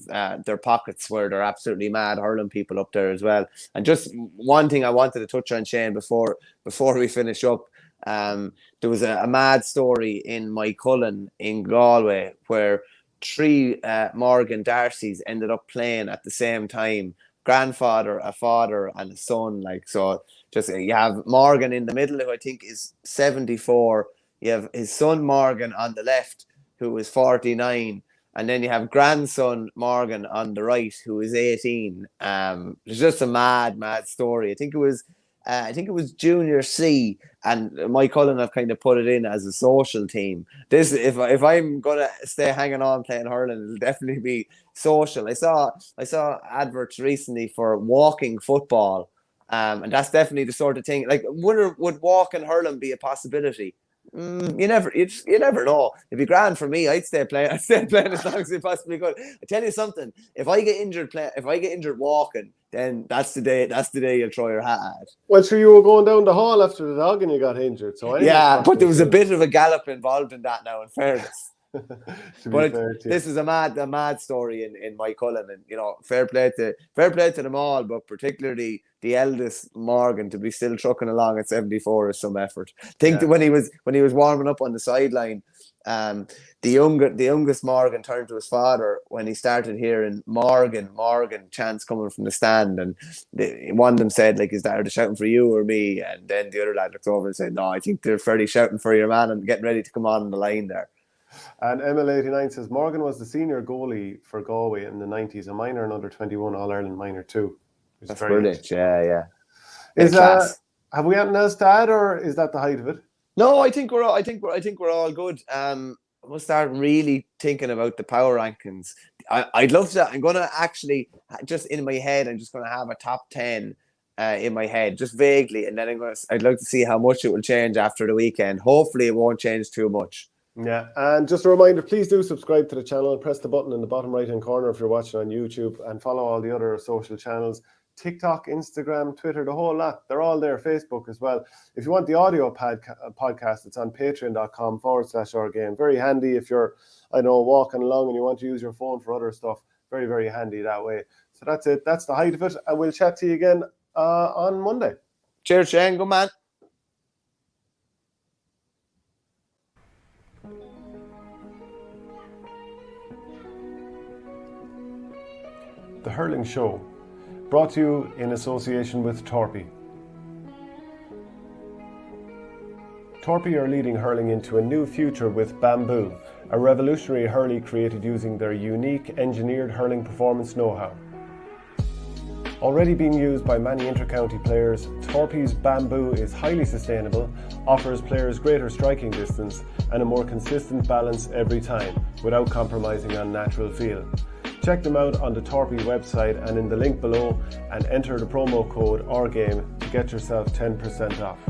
their pockets where they're absolutely mad hurling people up there as well. And just one thing I wanted to touch on, Shane, before we finish up, there was a mad story in Mycullen in Galway where 3 Morgan Darcy's ended up playing at the same time. Grandfather, a father, and a son. So just you have Morgan in the middle, who I think is 74. You have his son Morgan on the left, who is 49, and then you have grandson Morgan on the right, who is 18. It's just a mad story. I think it was Junior C, and Mike Cullen have kind of put it in as a social team. This, if I'm gonna stay hanging on playing hurling, it'll definitely be social. I saw adverts recently for walking football, and that's definitely the sort of thing. Like, would walking hurling be a possibility? You never know. It'd be grand for me. I'd stay playing as long as I possibly could. I tell you something. If I get injured walking, then that's the day you'll throw your hat at. Well, sure, you were going down the hall after the dog and you got injured. So yeah, but there was a bit of a gallop involved in that. Now, in fairness. But this is a mad story in Mycullen, and fair play to them all, but particularly the eldest Morgan to be still trucking along at 74 is some effort. I think that when he was warming up on the sideline, the youngest Morgan turned to his father when he started hearing Morgan chants coming from the stand, and one of them said, like, is that shouting for you or me? And then the other lad looked over and said, no, I think they're fairly shouting for your man and getting ready to come on the line there. And ML89 says Morgan was the senior goalie for Galway in the 90s, a minor and under 21 All-Ireland minor too. That's brilliant. Yeah. Have we anything else to add, or is that the height of it? No, I think we're all good. We'll start really thinking about the power rankings. I'd love to. I'm gonna actually just in my head. I'm just gonna have a top 10 in my head, just vaguely, and then I'd like to see how much it will change after the weekend. Hopefully, it won't change too much. Yeah, and just a reminder, please do subscribe to the channel. Press the button in the bottom right-hand corner if you're watching on YouTube, and follow all the other social channels. TikTok, Instagram, Twitter, the whole lot. They're all there. Facebook as well. If you want the audio podcast, it's on patreon.com/OurGame. Very handy if you're, walking along and you want to use your phone for other stuff. Very, very handy that way. So that's it. That's the height of it. And we'll chat to you again on Monday. Cheers, Shane. Good man. The Hurling Show, brought to you in association with Torpy. Torpy are leading hurling into a new future with Bamboo, a revolutionary hurley created using their unique engineered hurling performance know-how. Already being used by many inter-county players, Torpy's Bamboo is highly sustainable, offers players greater striking distance and a more consistent balance every time, without compromising on natural feel. Check them out on the Torpy website and in the link below, and enter the promo code OurGame to get yourself 10% off.